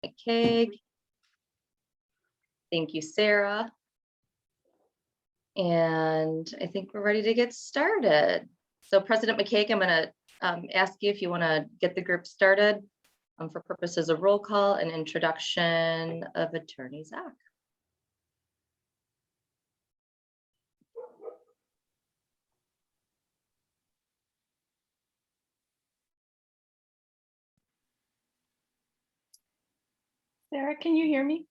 McCaig. Thank you, Sarah. And I think we're ready to get started. So President McCaig, I'm going to ask you if you want to get the group started for purposes of roll call and introduction of Attorney Zach. Sarah, can you hear me?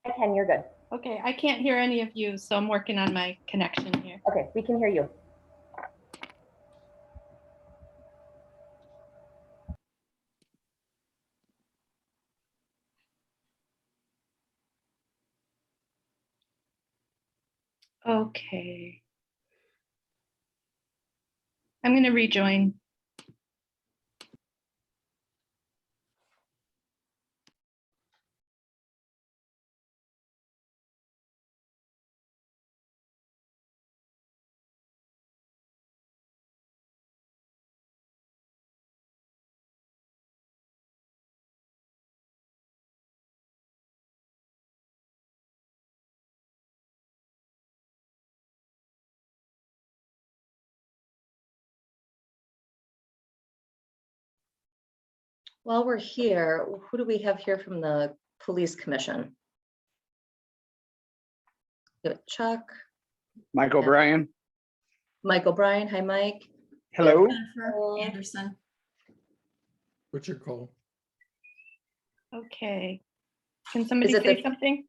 I can, you're good. Okay, I can't hear any of you, so I'm working on my connection here. Okay, we can hear you. Okay. I'm going to rejoin. While we're here, who do we have here from the Police Commission? Chuck. Mike O'Brien. Mike O'Brien. Hi, Mike. Hello. Jennifer Anderson. Richard Cole. Okay. Can somebody Is it say the- something?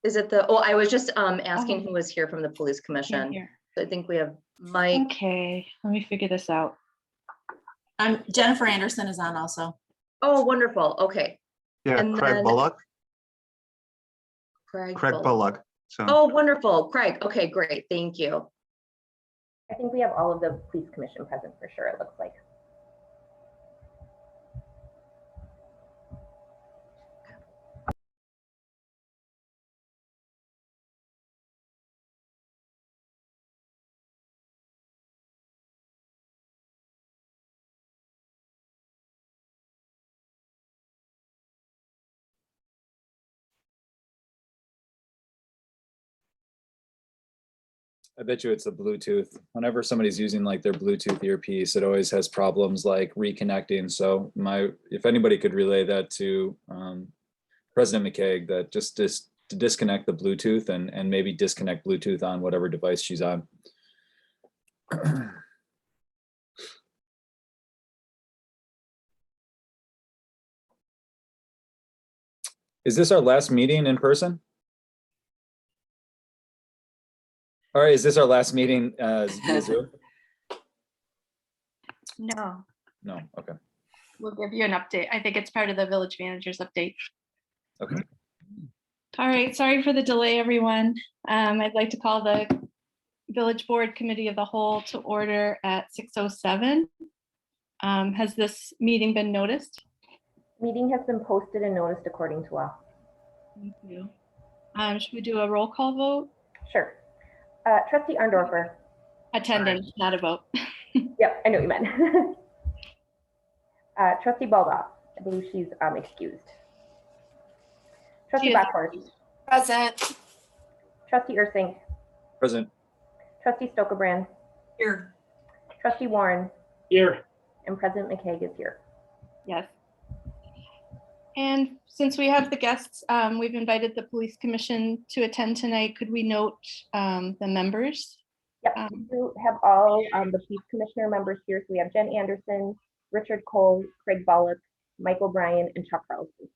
Is it the, oh, I was just asking who was here from the Police Can't Commission. hear. So I think we have Mike. Okay, let me figure this out. Jennifer Anderson is on also. Oh, wonderful. Okay. Yeah, And Craig then- Bullock. Craig Craig Bullock. So Oh, wonderful. Craig. Okay, great. Thank you. I think we have all of the police commission present for sure, it looks like. I bet you it's the Bluetooth. Whenever somebody's using like their Bluetooth earpiece, it always has problems like reconnecting. So if anybody could relay that to President McCaig, that just to disconnect the Bluetooth and maybe disconnect Bluetooth on whatever device she's on. Is this our last meeting in person? All right, is this our last meeting via Zoom? No, No, okay. we'll give you an update. I think it's part of the village manager's update. Okay. All right, sorry for the delay, everyone. I'd like to call the Village Board Committee of the Whole to order at 6:07. Has this meeting been noticed? Meeting has been posted and noticed according to law. Thank you. Should we do a roll call vote? Sure. Trustee Arndorfer. Attendance, not a vote. Yep, I know what you meant. Trustee Baldoff, I believe she's excused. Trustee She is Backhorst. Present. Trustee Ursink. Present. Trustee Stokebrand. Here. Trustee Warren. Here. And President McCaig is here. Yes. And since we have the guests, we've invited the Police Commission to attend tonight. Could we note the members? Yep, we do have all the police commissioner members here. So we have Jen Anderson, Richard Cole, Craig Bullock, Mike O'Brien, and Chuck Carlson.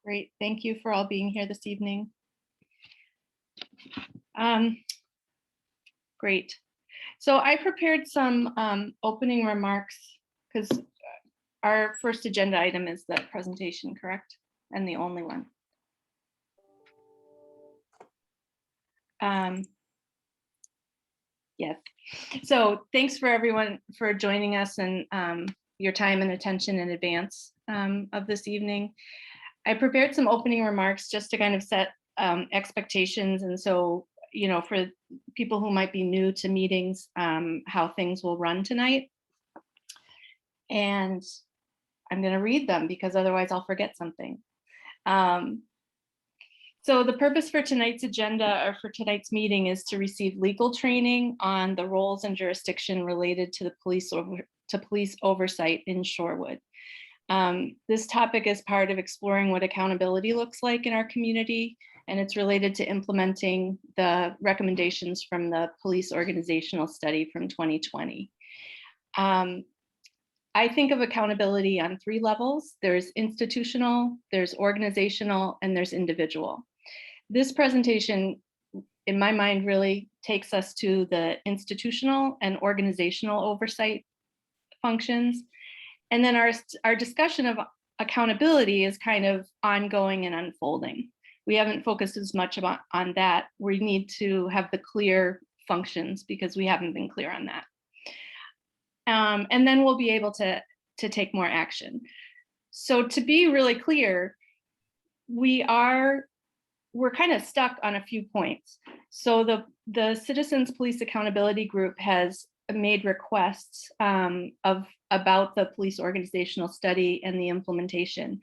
Great, thank you for all being here this evening. Great. So I prepared some opening remarks because our first agenda item is the presentation, correct? And the only one. Yes. So thanks for everyone for joining us and your time and attention in advance of this evening. I prepared some opening remarks just to kind of set expectations. And so, you know, for people who might be new to meetings, how things will run tonight. And I'm going to read them because otherwise I'll forget something. So the purpose for tonight's agenda or for tonight's meeting is to receive legal training on the roles and jurisdiction related to the police oversight in Shorewood. This topic is part of exploring what accountability looks like in our community, and it's related to implementing the recommendations from the police organizational study from 2020. I think of accountability on 3 levels. There's institutional, there's organizational, and there's individual. This presentation, in my mind, really takes us to the institutional and organizational oversight functions. And then our discussion of accountability is kind of ongoing and unfolding. We haven't focused as much on that. We need to have the clear functions because we haven't been clear on that. And then we'll be able to take more action. So to be really clear, we're kind of stuck on a few points. So the Citizens Police Accountability Group has made requests about the police organizational study and the implementation.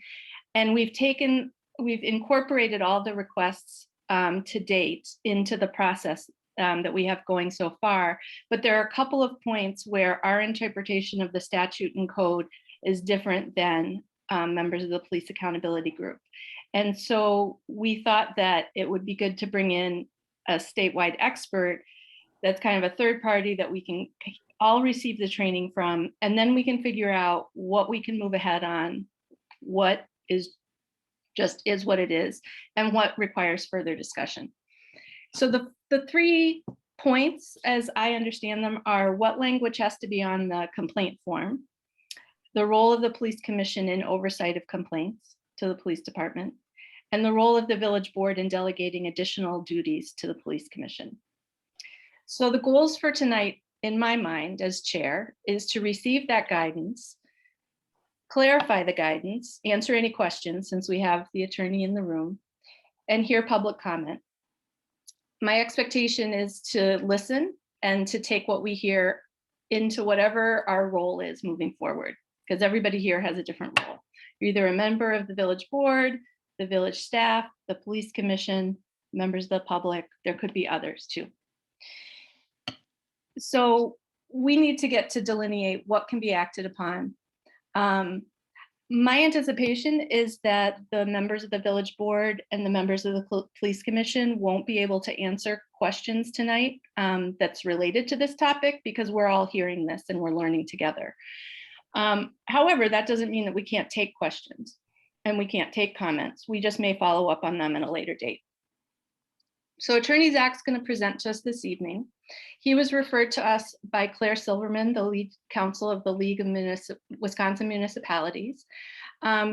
And we've incorporated all the requests to date into the process that we have going so far. But there are a couple of points where our interpretation of the statute and code is different than members of the Police Accountability Group. And so we thought that it would be good to bring in a statewide expert that's kind of a third party that we can all receive the training from, and then we can figure out what we can move ahead on, what is what it is, and what requires further discussion. So the 3 points, as I understand them, are what language has to be on the complaint form, the role of the police commission in oversight of complaints to the police department, and the role of the village board in delegating additional duties to the police commission. So the goals for tonight, in my mind as chair, is to receive that guidance, clarify the guidance, answer any questions since we have the attorney in the room, and hear public comment. My expectation is to listen and to take what we hear into whatever our role is moving forward, because everybody here has a different role. You're either a member of the village board, the village staff, the police commission, members of the public. There could be others too. So we need to get to delineate what can be acted upon. My anticipation is that the members of the village board and the members of the police commission won't be able to answer questions tonight that's related to this topic because we're all hearing this and we're learning together. However, that doesn't mean that we can't take questions and we can't take comments. We just may follow up on them at a later date. So Attorney Zach's going to present to us this evening. He was referred to us by Claire Silverman, the lead counsel of the League of Wisconsin Municipalities.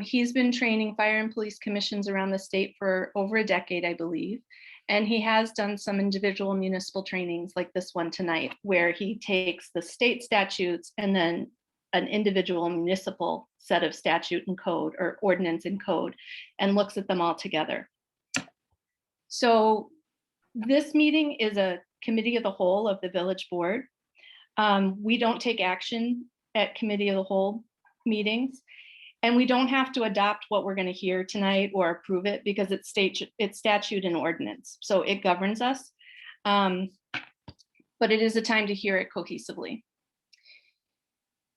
He's been training fire and police commissions around the state for over a decade, I believe. And he has done some individual municipal trainings like this one tonight, where he takes the state statutes and then an individual municipal set of statute and code or ordinance and code and looks at them all together. So this meeting is a committee of the whole of the village board. We don't take action at committee of the whole meetings, and we don't have to adopt what we're going to hear tonight or approve it because it's statute and ordinance. So it governs us, but it is a time to hear it cohesively.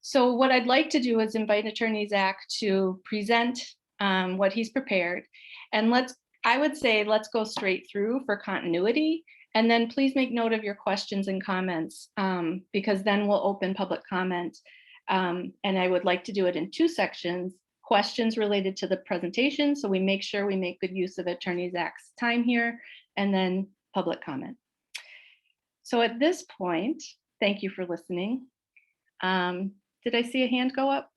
So what I'd like to do is invite Attorney Zach to present what he's prepared, and I would say let's go straight through for continuity, and then please make note of your questions and comments because then we'll open public comment. And I would like to do it in 2 sections, questions related to the presentation. So we make sure we make good use of Attorney Zach's time here, and then public comment. So at this point, thank you for listening. Did I see a hand go up?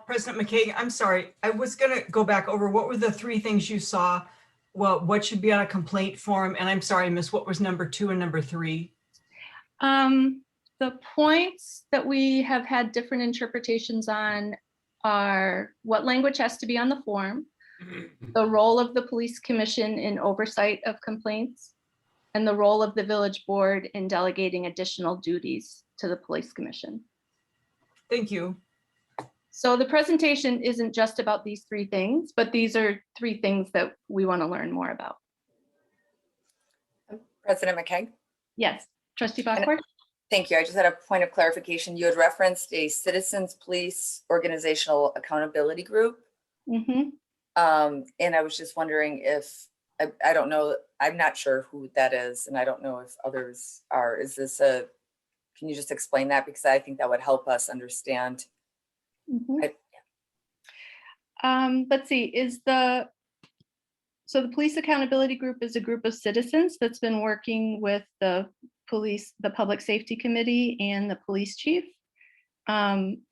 President McKay, I'm sorry. I was going to go back over what were the 3 things you saw? Well, what should be on a complaint form? And I'm sorry, Miss, what was number 2 and number 3? The points that we have had different interpretations on are what language has to be on the form, the role of the police commission in oversight of complaints, and the role of the village board in delegating additional duties to the police commission. Thank you. So the presentation isn't just about these three things, but these are three things that we want to learn more about. President McKay? Yes, trustee Bachford? Thank you. I just had a point of clarification. You had referenced a citizens police organizational accountability group. Mhm. And I was just wondering if, I don't know, I'm not sure who that is, and I don't know if others are. Is this can you just explain that? Because I think that would help us understand. Mhm. Let's see, so the police accountability group is a group of citizens that's been working with the police, the public safety committee and the police chief on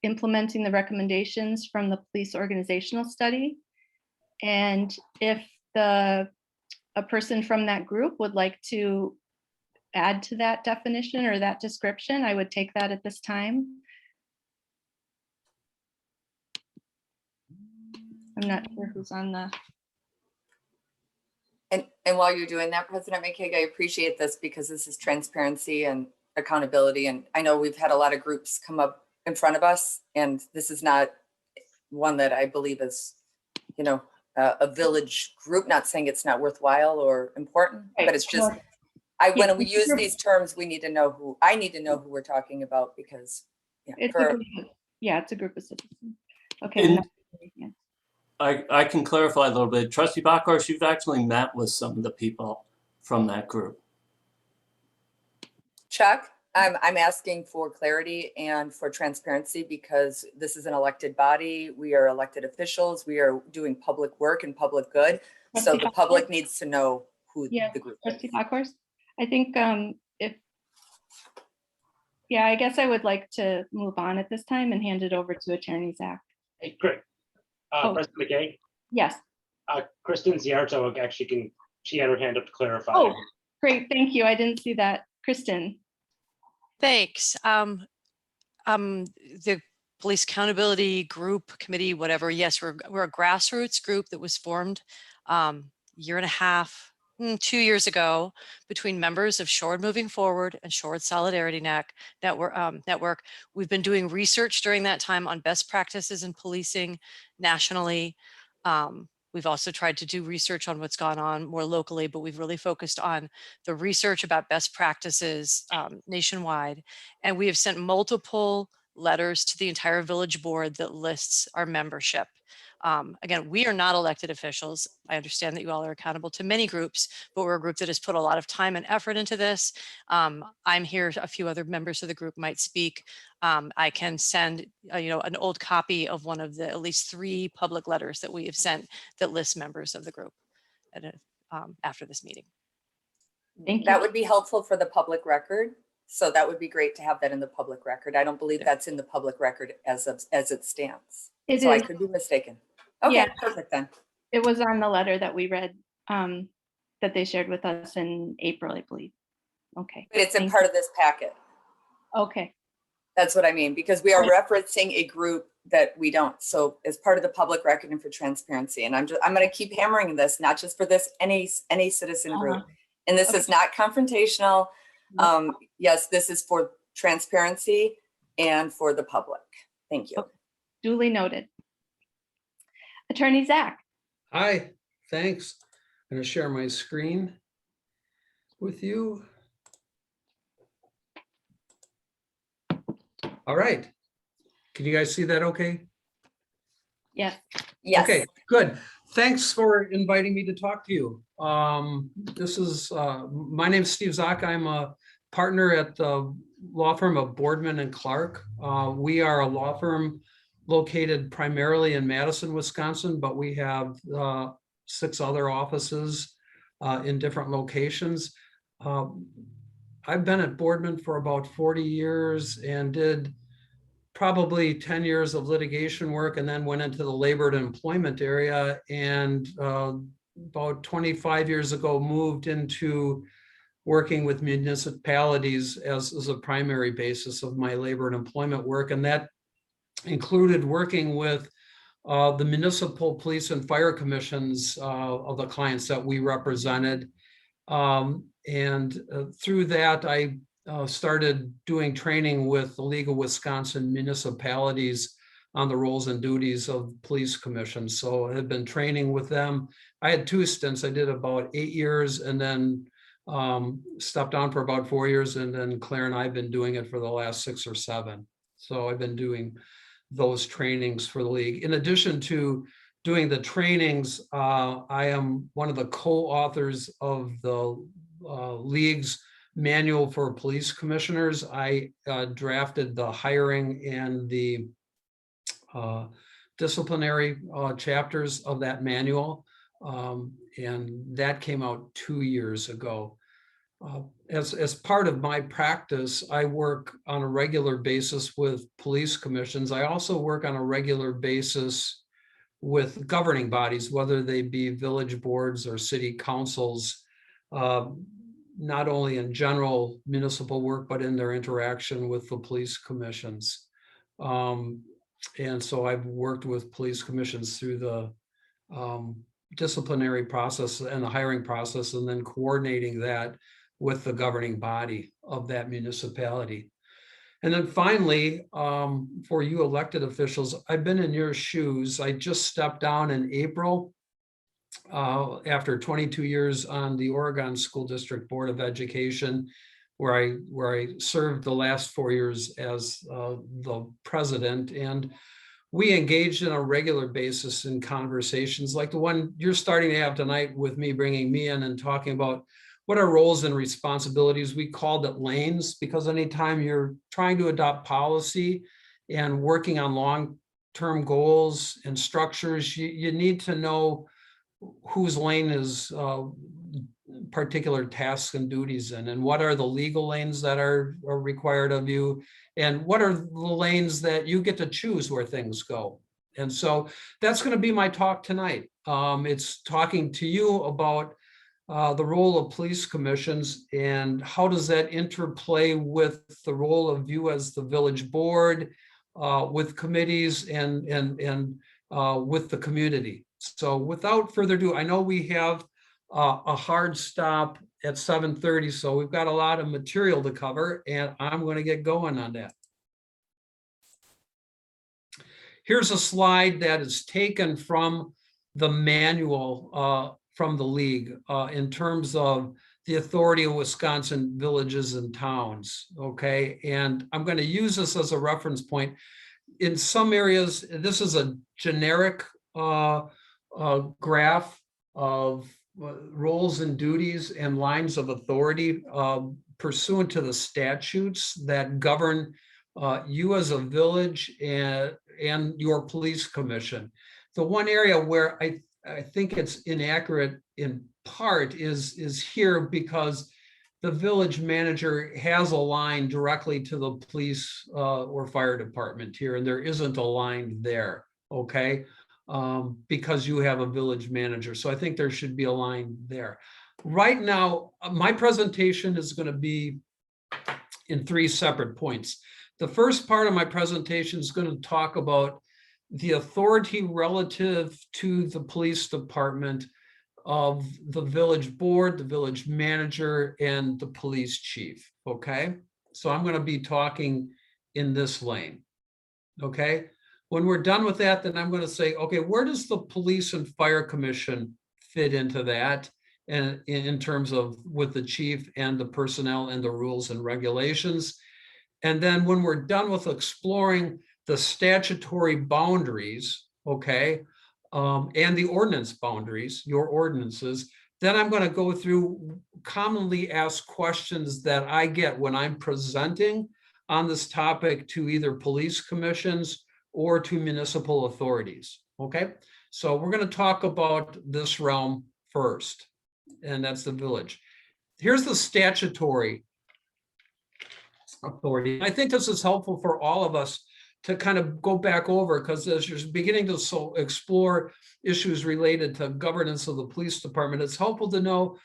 implementing the recommendations from the police organizational study. And if a person from that group would like to add to that definition or that description, I would take that at this time. I'm not sure who's on the. And while you're doing that, President McKay, I appreciate this because this is transparency and accountability. And I know we've had a lot of groups come up in front of us, and this is not one that I believe is, a village group, not saying it's not worthwhile or important, but it's just, when we use these terms, I need to know who we're talking about because, It's a group of citizens. Okay. And I can clarify a little bit. Trustee Bachhorst, you've actually met with some of the people from that group. Chuck, I'm asking for clarity and for transparency because this is an elected body. We are elected officials. We are doing public work and public good. So the public needs to know who the group is. Trustee Bachhorst, I think I guess I would like to move on at this time and hand it over to Attorney Zach. Hey, great. President McKay? Yes. Kristen Ziarto she had her hand up to clarify. Oh, great. Thank you. I didn't see that. Kristen. Thanks. The Police Accountability Group Committee, whatever. Yes, we're a grassroots group that was formed year and a half, 2 years ago between members of Shorewood Moving Forward and Shorewood Solidarity Network. We've been doing research during that time on best practices in policing nationally. We've also tried to do research on what's gone on more locally, but we've really focused on the research about best practices nationwide. And we have sent multiple letters to the entire village board that lists our membership. Again, we are not elected officials. I understand that you all are accountable to many groups, but we're a group that has put a lot of time and effort into this. I'm here, a few other members of the group might speak. I can send an old copy of one of the at least 3 public letters that we have sent that lists members of the group after this meeting. Thank you. That would be helpful for the public record. So that would be great to have that in the public record. I don't believe that's in the public record as it stands. I could be mistaken. Okay, yeah, perfect then. It was on the letter that we read that they shared with us in April, I believe. Okay. But it's in part of this packet. Okay. That's what I mean, because we are referencing a group that we don't. So as part of the public record and for transparency, and I'm going to keep hammering this, not just for this, any citizen group. And this is not confrontational. Yes, this is for transparency and for the public. Thank you. Okay. Duly noted. Attorney Zach. Hi, thanks. I'm going to share my screen with you. All right. Can you guys see that okay? Yes. Yes. Okay, good. Thanks for inviting me to talk to you. My name is Steve Zach. I'm a partner at the law firm of Boardman and Clark. We are a law firm located primarily in Madison, Wisconsin, but we have 6 other offices in different locations. I've been at Boardman for about 40 years and did probably 10 years of litigation work and then went into the labor and employment area, and about 25 years ago moved into working with municipalities as a primary basis of my labor and employment work. And that included working with the municipal police and fire commissions of the clients that we represented. And through that, I started doing training with the League of Wisconsin Municipalities on the roles and duties of police commissions. So I had been training with them. I had 2 stints. I did about 8 years and then stepped down for about 4 years. And then Claire and I have been doing it for the last 6 or 7. So I've been doing those trainings for the league. In addition to doing the trainings, I am one of the co-authors of the league's manual for police commissioners. I drafted the hiring and the disciplinary chapters of that manual. And that came out 2 years ago. As part of my practice, I work on a regular basis with police commissions. I also work on a regular basis with governing bodies, whether they be village boards or city councils, not only in general municipal work, but in their interaction with the police commissions. And so I've worked with police commissions through the disciplinary process and the hiring process, and then coordinating that with the governing body of that municipality. And then finally, for you elected officials, I've been in your shoes. I just stepped down in April after 22 years on the Oregon School District Board of Education, where I served the last 4 years as the president. And we engaged on a regular basis in conversations like the one you're starting to have tonight with me, bringing me in and talking about what are roles and responsibilities. We called it lanes, because anytime you're trying to adopt policy and working on long-term goals and structures, you need to know whose lane is particular tasks and duties in, and what are the legal lanes that are required of you, and what are the lanes that you get to choose where things go. And so that's going to be my talk tonight. It's talking to you about the role of police commissions and how does that interplay with the role of you as the village board, with committees and with the community. So without further ado, I know we have a hard stop at 7:30, so we've got a lot of material to cover, and I'm going to get going on that. Here's a slide that is taken from the manual from the league in terms of the authority of Wisconsin villages and towns, okay? And I'm going to use this as a reference point. In some areas, this is a generic graph of roles and duties and lines of authority pursuant to the statutes that govern you as a village and your police commission. The one area where I think it's inaccurate in part is here, because the village manager has a line directly to the police or fire department here, and there isn't a line there, okay? Because you have a village manager. So I think there should be a line there. Right now, my presentation is going to be in 3 separate points. The first part of my presentation is going to talk about the authority relative to the police department of the village board, the village manager, and the police chief, okay? So I'm going to be talking in this lane, okay? When we're done with that, then I'm going to say, okay, where does the police and fire commission fit into that? And in terms of with the chief and the personnel and the rules and regulations. And then when we're done with exploring the statutory boundaries, okay, and the ordinance boundaries, your ordinances, then I'm going to go through commonly asked questions that I get when I'm presenting on this topic to either police commissions or to municipal authorities, okay? So we're going to talk about this realm first, and that's the village. Here's the statutory authority. I think this is helpful for all of us to kind of go back over, because as you're beginning to explore issues related to governance of the police department, it's helpful to know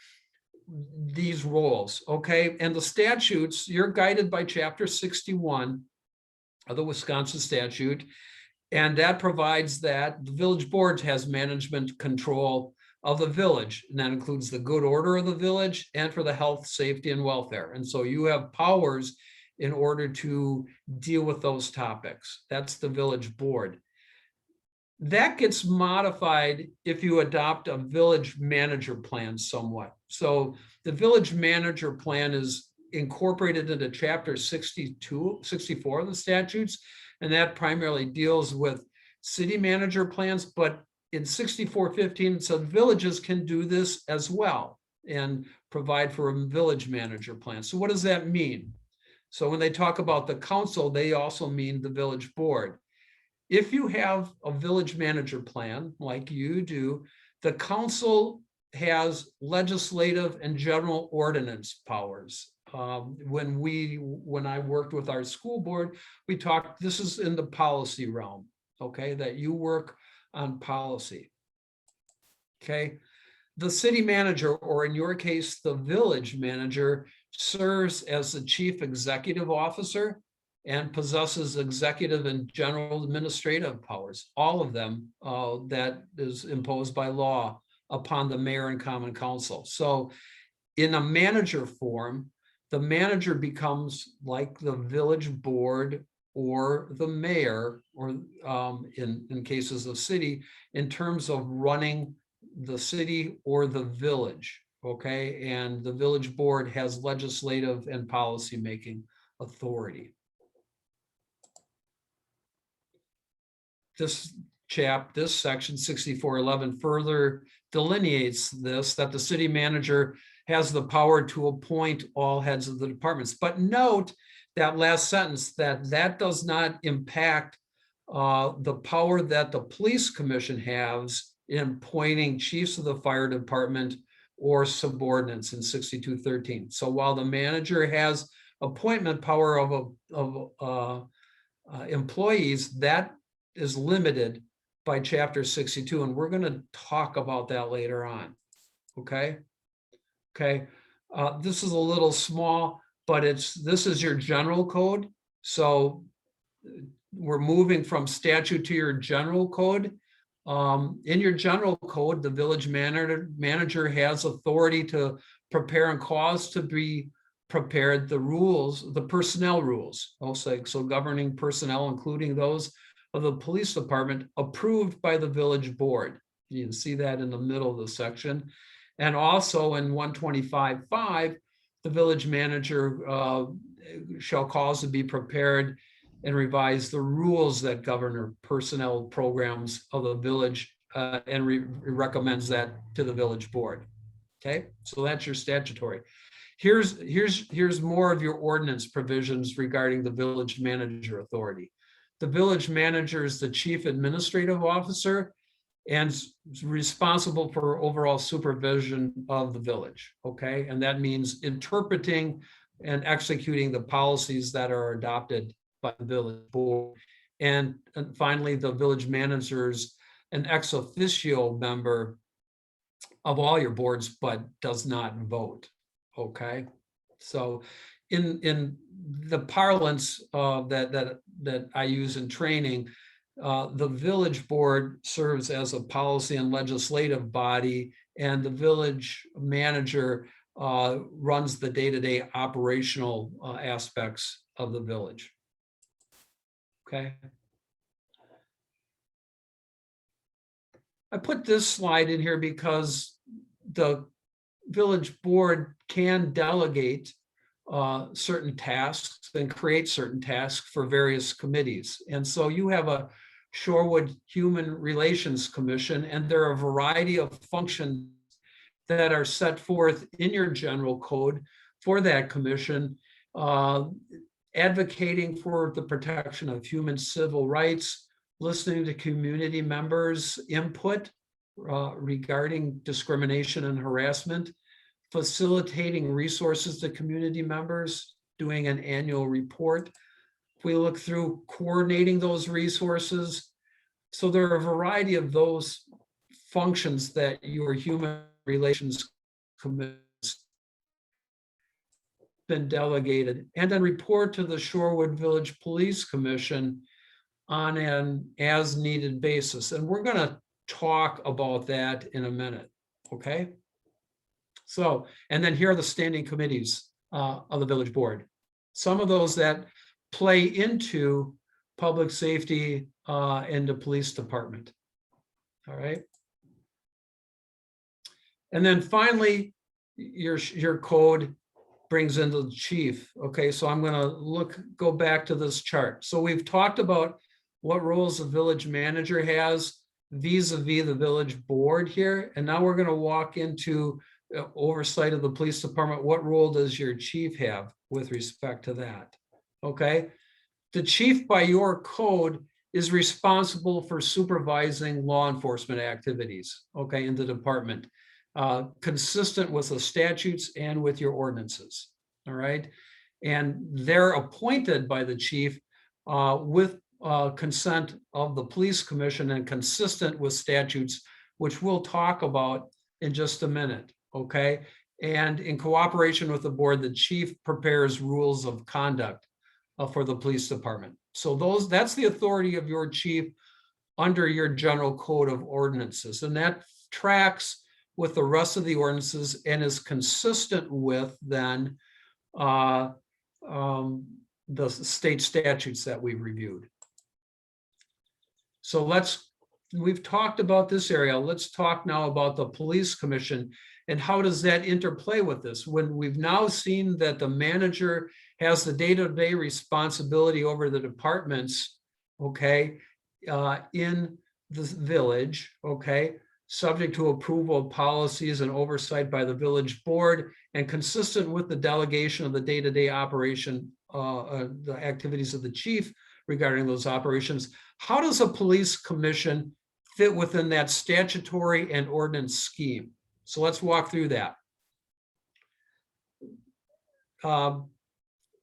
these roles, okay? And the statutes, you're guided by Chapter 61 of the Wisconsin statute, and that provides that the village board has management control of the village, and that includes the good order of the village and for the health, safety, and welfare. And so you have powers in order to deal with those topics. That's the village board. That gets modified if you adopt a village manager plan somewhat. So the village manager plan is incorporated into chapter 64 of the statutes, and that primarily deals with city manager plans, but in 6415, so villages can do this as well and provide for a village manager plan. So what does that mean? So when they talk about the council, they also mean the village board. If you have a village manager plan like you do, the council has legislative and general ordinance powers. When I worked with our school board, we talked, this is in the policy realm, okay, that you work on policy. Okay, the city manager, or in your case, the village manager, serves as the chief executive officer and possesses executive and general administrative powers, all of them that is imposed by law upon the mayor and common council. So in a manager form, the manager becomes like the village board or the mayor, or in cases of city, in terms of running the city or the village, okay? And the village board has legislative and policy-making authority. This section 6411 further delineates this, that the city manager has the power to appoint all heads of the departments. But note that last sentence, that does not impact the power that the police commission has in appointing chiefs of the fire department or subordinates in 6213. So while the manager has appointment power of employees, that is limited by chapter 62, and we're going to talk about that later on. Okay. This is a little small, but this is your general code. So we're moving from statute to your general code. In your general code, the village manager has authority to prepare and cause to be prepared the rules, the personnel rules, also, so governing personnel, including those of the police department, approved by the village board. You can see that in the middle of the section. And also in 125.5, the village manager shall cause to be prepared and revise the rules that govern personnel programs of the village and recommends that to the village board. Okay, so that's your statutory. Here's more of your ordinance provisions regarding the village manager authority. The village manager is the chief administrative officer and is responsible for overall supervision of the village, okay? And that means interpreting and executing the policies that are adopted by the village board. And finally, the village manager is an ex officio member of all your boards, but does not vote, okay? So in the parlance that I use in training, the village board serves as a policy and legislative body, and the village manager runs the day-to-day operational aspects of the village. Okay. I put this slide in here because the village board can delegate certain tasks and create certain tasks for various committees. And so you have a Shorewood Human Relations Commission, and there are a variety of functions that are set forth in your general code for that commission, advocating for the protection of human civil rights, listening to community members' input regarding discrimination and harassment, facilitating resources to community members, doing an annual report. If we look through coordinating those resources, so there are a variety of those functions that your human relations committee has been delegated, and then report to the Shorewood Village Police Commission on an as needed basis. And we're going to talk about that in a minute. okay? So, and then here are the standing committees of the village board. Some of those that play into public safety and the police department. All right. And then finally, your code brings in the chief. Okay, so I'm going to go back to this chart. So we've talked about what roles the village manager has vis-a-vis the village board here. And now we're going to walk into oversight of the police department. What role does your chief have with respect to that? Okay, the chief by your code is responsible for supervising law enforcement activities, okay, in the department, consistent with the statutes and with your ordinances, all right? And they're appointed by the chief with consent of the police commission and consistent with statutes, which we'll talk about in just a minute, okay? And in cooperation with the board, the chief prepares rules of conduct for the police department. So that's the authority of your chief under your general code of ordinances. And that tracks with the rest of the ordinances and is consistent with then the state statutes that we've reviewed. So we've talked about this area. Let's talk now about the police commission and how does that interplay with this? When we've now seen that the manager has the day-to-day responsibility over the departments, okay, in the village, okay, subject to approval of policies and oversight by the village board and consistent with the delegation of the day-to-day operation, the activities of the chief regarding those operations. How does a police commission fit within that statutory and ordinance scheme? So let's walk through that.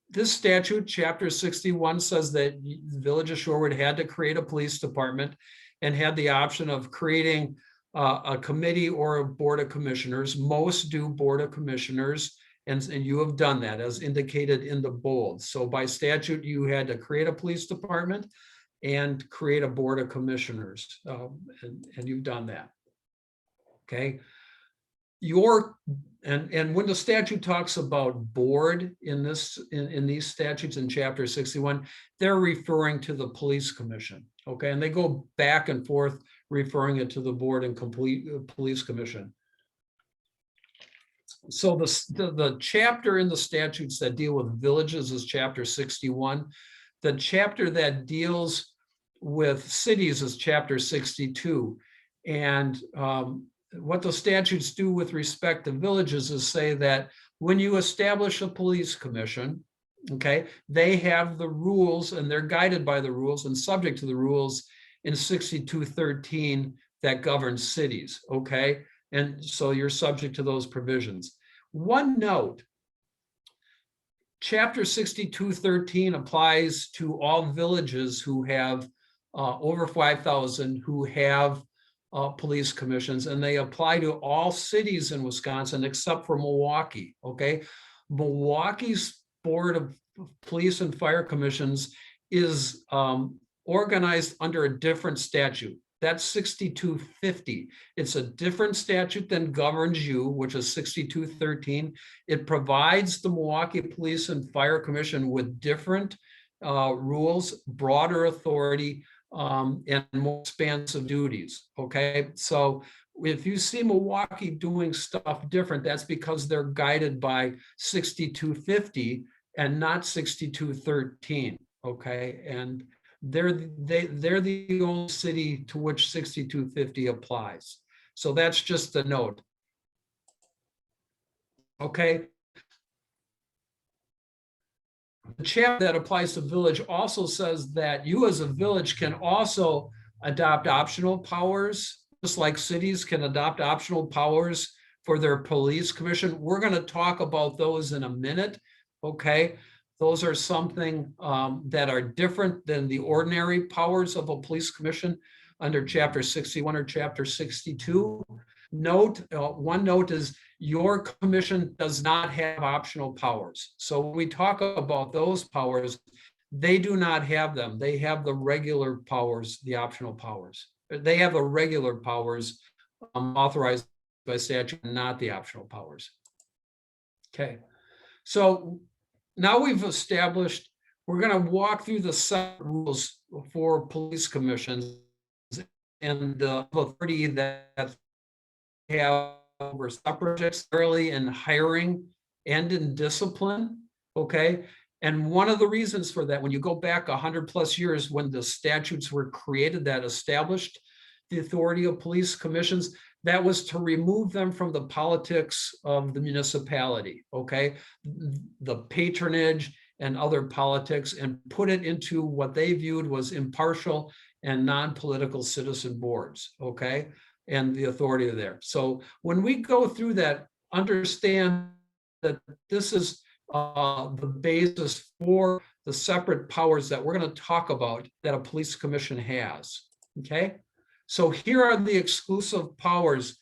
This statute, chapter 61, says that the village of Shorewood had to create a police department and had the option of creating a committee or a board of commissioners. Most do board of commissioners, and you have done that as indicated in the bold. So by statute, you had to create a police department and create a board of commissioners, and you've done that. Okay. And when the statute talks about board in these statutes in chapter 61, they're referring to the police commission. Okay, and they go back and forth referring it to the board and police commission. So the chapter in the statutes that deal with villages is chapter 61. The chapter that deals with cities is chapter 62. And what the statutes do with respect to villages is say that when you establish a police commission, okay, they have the rules and they're guided by the rules and subject to the rules in 6213 that governs cities, okay? And so you're subject to those provisions. One note, chapter 6213 applies to all villages who have over 5,000 who have police commissions, and they apply to all cities in Wisconsin except for Milwaukee, okay? Milwaukee's Board of Police and Fire Commissions is organized under a different statute. That's 6250. It's a different statute than governs you, which is 6213. It provides the Milwaukee Police and Fire Commission with different rules, broader authority, and more expansive duties, okay? So if you see Milwaukee doing stuff different, that's because they're guided by 6250 and not 6213, okay? And they're the only city to which 6250 applies. So that's just a note. Okay. The chapter that applies to village also says that you as a village can also adopt optional powers, just like cities can adopt optional powers for their police commission. We're going to talk about those in a minute, okay? Those are something that are different than the ordinary powers of a police commission under chapter 61 or chapter 62. Note, one note is your commission does not have optional powers. So when we talk about those powers, they do not have them. They have the regular powers, the optional powers. They have the regular powers authorized by statute, not the optional powers. Okay, so now we've established, we're going to walk through the set rules for police commissions and the authority that have over subjects early in hiring and in discipline. Okay, and one of the reasons for that, when you go back 100+ years, when the statutes were created that established the authority of police commissions, that was to remove them from the politics of the municipality, okay? The patronage and other politics, and put it into what they viewed was impartial and non-political citizen boards, okay? And the authority there. So when we go through that, understand that this is the basis for the separate powers that we're going to talk about that a police commission has, okay? So here are the exclusive powers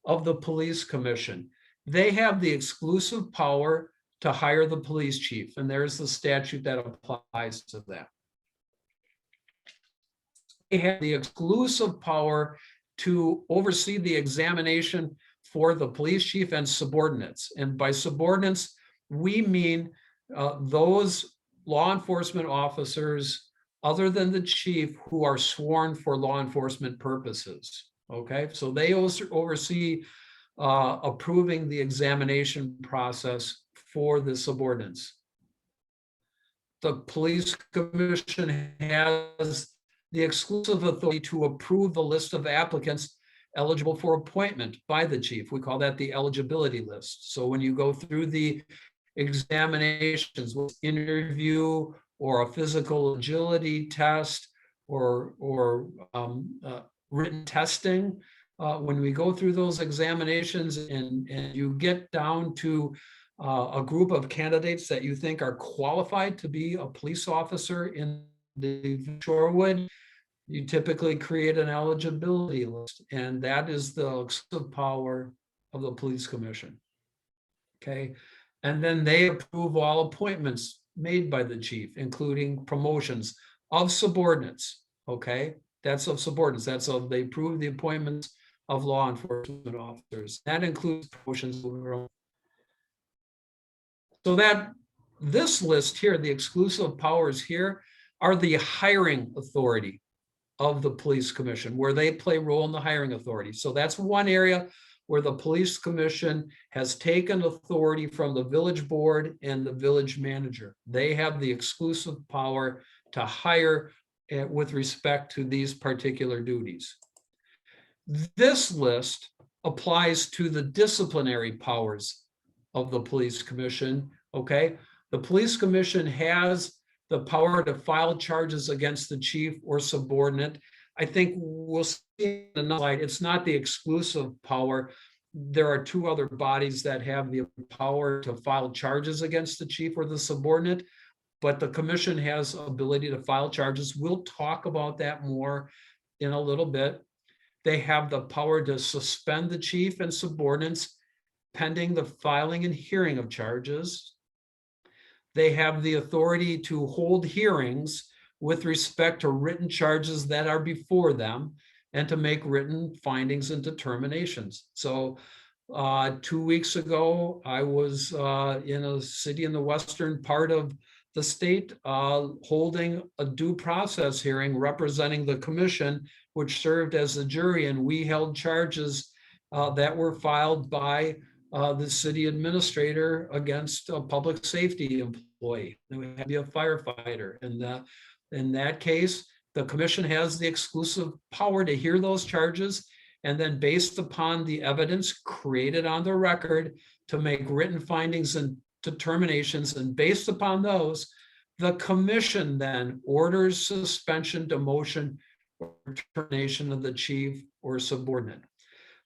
of the police commission. They have the exclusive power to hire the police chief, and there's the statute that applies to that. They have the exclusive power to oversee the examination for the police chief and subordinates. And by subordinates, we mean those law enforcement officers other than the chief who are sworn for law enforcement purposes. Okay, so they also oversee approving the examination process for the subordinates. The police commission has the exclusive authority to approve the list of applicants eligible for appointment by the chief. We call that the eligibility list. So when you go through the examinations, with interview or a physical agility test or written testing, when we go through those examinations and you get down to a group of candidates that you think are qualified to be a police officer in the Shorewood, you typically create an eligibility list, and that is the exclusive power of the police commission. Okay, and then they approve all appointments made by the chief, including promotions of subordinates. Okay, that's of subordinates. That's of, they approve the appointments of law enforcement officers. That includes promotions. So that this list here, the exclusive powers here, are the hiring authority of the police commission, where they play a role in the hiring authority. So that's one area where the police commission has taken authority from the village board and the village manager. They have the exclusive power to hire with respect to these particular duties. This list applies to the disciplinary powers of the police commission, okay? The police commission has the power to file charges against the chief or subordinate. I think we'll see in the slide, it's not the exclusive power. There are two other bodies that have the power to file charges against the chief or the subordinate, but the commission has ability to file charges. We'll talk about that more in a little bit. They have the power to suspend the chief and subordinates pending the filing and hearing of charges. They have the authority to hold hearings with respect to written charges that are before them and to make written findings and determinations. So 2 weeks ago, I was in a city in the western part of the state holding a due process hearing representing the commission, which served as a jury, and we held charges that were filed by the city administrator against a public safety employee. It would have to be a firefighter. And in that case, the commission has the exclusive power to hear those charges, and then based upon the evidence created on the record to make written findings and determinations. And based upon those, the commission then orders suspension, demotion, or termination of the chief or subordinate.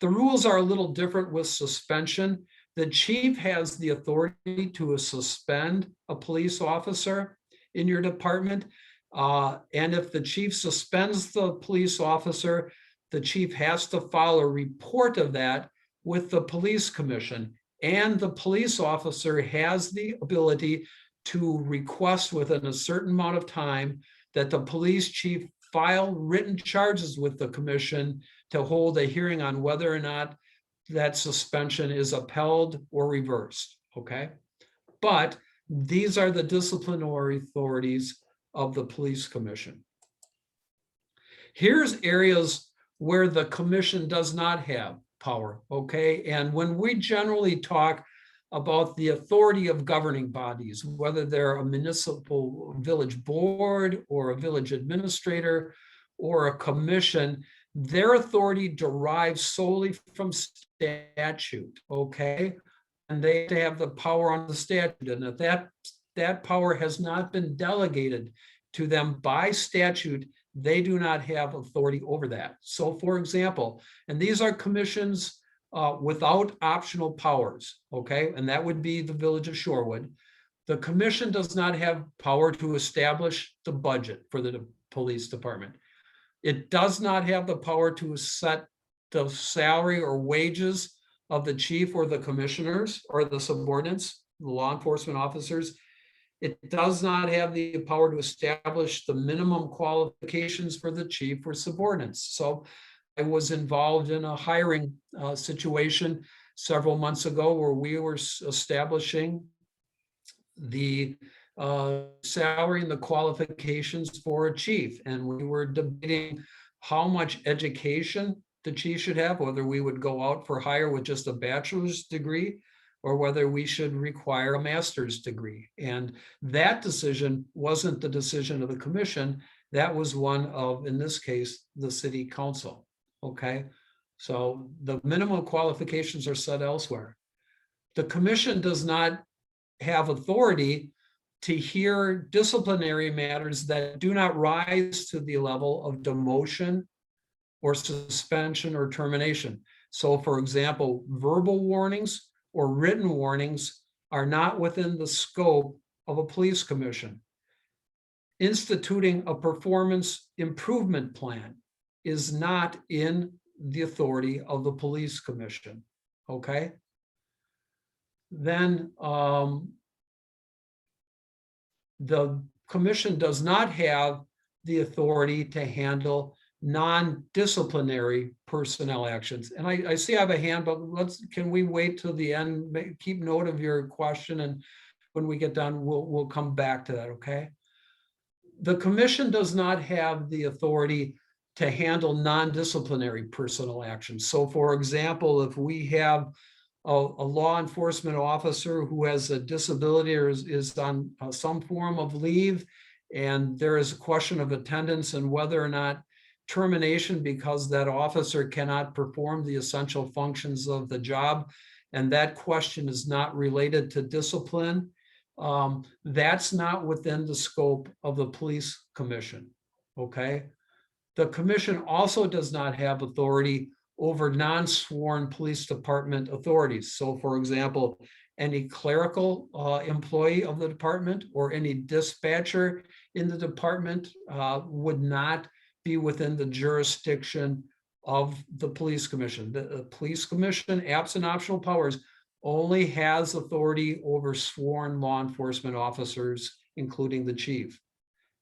The rules are a little different with suspension. The chief has the authority to suspend a police officer in your department. And if the chief suspends the police officer, the chief has to file a report of that with the police commission. And the police officer has the ability to request within a certain amount of time that the police chief file written charges with the commission to hold a hearing on whether or not that suspension is upheld or reversed, okay? But these are the disciplinary authorities of the police commission. Here's areas where the commission does not have power, okay? And when we generally talk about the authority of governing bodies, whether they're a municipal village board or a village administrator or a commission, their authority derives solely from statute, okay? And they have to have the power on the statute, and if that power has not been delegated to them by statute, they do not have authority over that. So for example, and these are commissions without optional powers, okay? And that would be the village of Shorewood. The commission does not have power to establish the budget for the police department. It does not have the power to set the salary or wages of the chief or the commissioners or the subordinates, the law enforcement officers. It does not have the power to establish the minimum qualifications for the chief or subordinates. So I was involved in a hiring situation several months ago where we were establishing the salary and the qualifications for a chief. And we were debating how much education the chief should have, whether we would go out for hire with just a bachelor's degree or whether we should require a master's degree. And that decision wasn't the decision of the commission. That was one of, in this case, the city council, okay? So the minimum qualifications are set elsewhere. The commission does not have authority to hear disciplinary matters that do not rise to the level of demotion or suspension or termination. So for example, verbal warnings or written warnings are not within the scope of a police commission. Instituting a performance improvement plan is not in the authority of the police commission, okay? Then the commission does not have the authority to handle non-disciplinary personnel actions. And I see I have a hand, but can we wait till the end? Keep note of your question, and when we get done, we'll come back to that, okay? The commission does not have the authority to handle non-disciplinary personnel actions. So for example, if we have a law enforcement officer who has a disability or is on some form of leave, and there is a question of attendance and whether or not termination because that officer cannot perform the essential functions of the job, and that question is not related to discipline, that's not within the scope of the police commission, okay? The commission also does not have authority over non-sworn police department authorities. So for example, any clerical employee of the department or any dispatcher in the department would not be within the jurisdiction of the police commission. The police commission, absent optional powers, only has authority over sworn law enforcement officers, including the chief.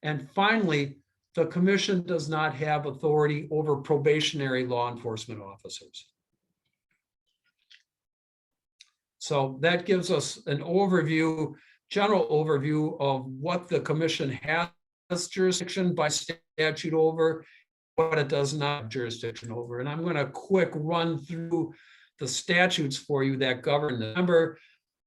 And finally, the commission does not have authority over probationary law enforcement officers. So that gives us an overview, general overview of what the commission has jurisdiction by statute over, what it does not have jurisdiction over. And I'm going to quick run through the statutes for you that govern this. Remember,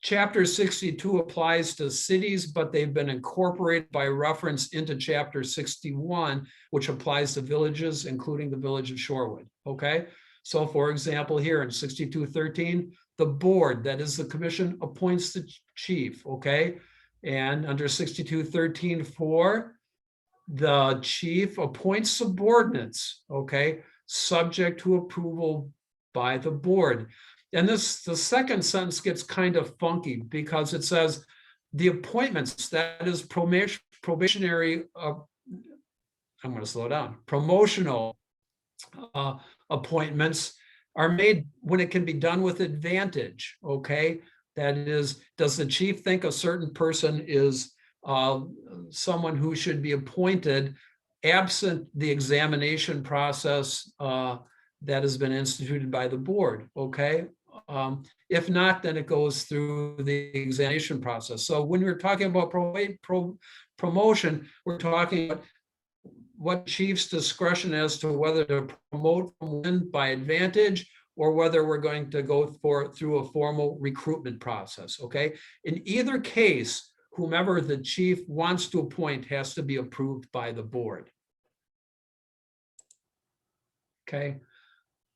Chapter 62 applies to cities, but they've been incorporated by reference into Chapter 61, which applies to villages, including the village of Shorewood, okay? So for example, here in 6213, the board, that is the commission, appoints the chief, okay? And under 6213.4, the chief appoints subordinates, okay, subject to approval by the board. And the second sentence gets kind of funky because it says the appointments, that is probationary, I'm going to slow down, promotional appointments are made when it can be done with advantage, okay? That is, does the chief think a certain person is someone who should be appointed absent the examination process that has been instituted by the board, okay? If not, then it goes through the examination process. So when we're talking about promotion, we're talking about what chief's discretion as to whether to promote from within by advantage or whether we're going to go through a formal recruitment process, okay? In either case, whomever the chief wants to appoint has to be approved by the board. Okay.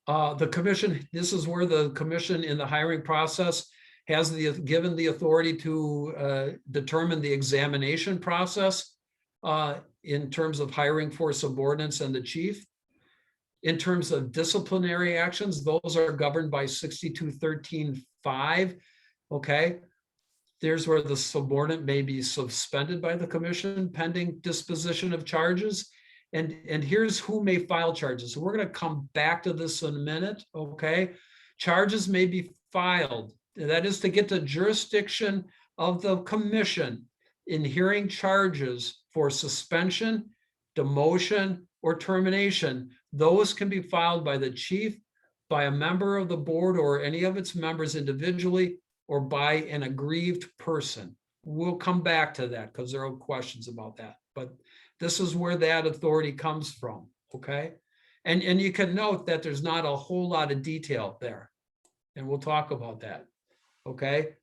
The commission, this is where the commission in the hiring process has given the authority to determine the examination process in terms of hiring for subordinates and the chief. In terms of disciplinary actions, those are governed by 6213(5). Okay. There's where the subordinate may be suspended by the commission pending disposition of charges. And here's who may file charges. So we're going to come back to this in a minute, okay? Charges may be filed. That is to get the jurisdiction of the commission in hearing charges for suspension, demotion, or termination. Those can be filed by the chief, by a member of the board or any of its members individually, or by an aggrieved person. We'll come back to that because there are questions about that. But this is where that authority comes from, okay? And you can note that there's not a whole lot of detail there. And we'll talk about that, okay?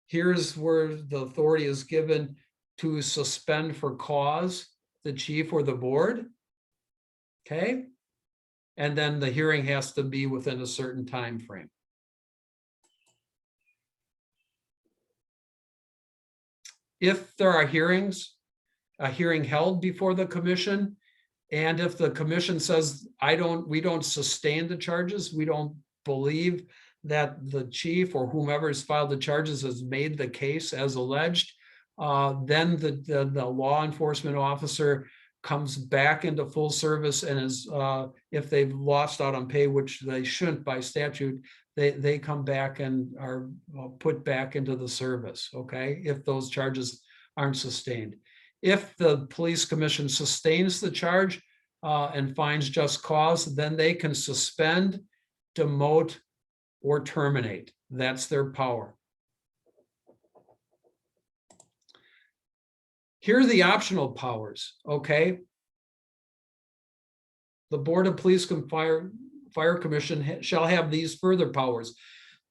Here's where the authority is given to suspend for cause the chief or the board, okay? And then the hearing has to be within a certain time frame. If there are hearings, a hearing held before the commission, and if the commission says, we don't sustain the charges, we don't believe that the chief or whomever has filed the charges has made the case as alleged, then the law enforcement officer comes back into full service and is, if they've lost out on pay, which they shouldn't by statute, they come back and are put back into the service, okay, if those charges aren't sustained. If the police commission sustains the charge and finds just cause, then they can suspend, demote, or terminate. That's their power. Here are the optional powers, okay? The Board of Police and Fire Commission shall have these further powers: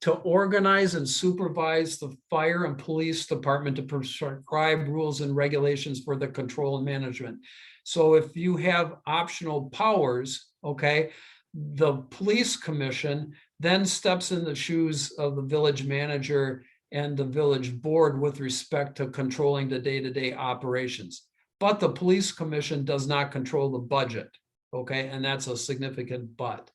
to organize and supervise the fire and police department to prescribe rules and regulations for the control and management. So if you have optional powers, okay, the police commission then steps in the shoes of the village manager and the village board with respect to controlling the day-to-day operations. But the police commission does not control the budget, okay? And that's a significant but,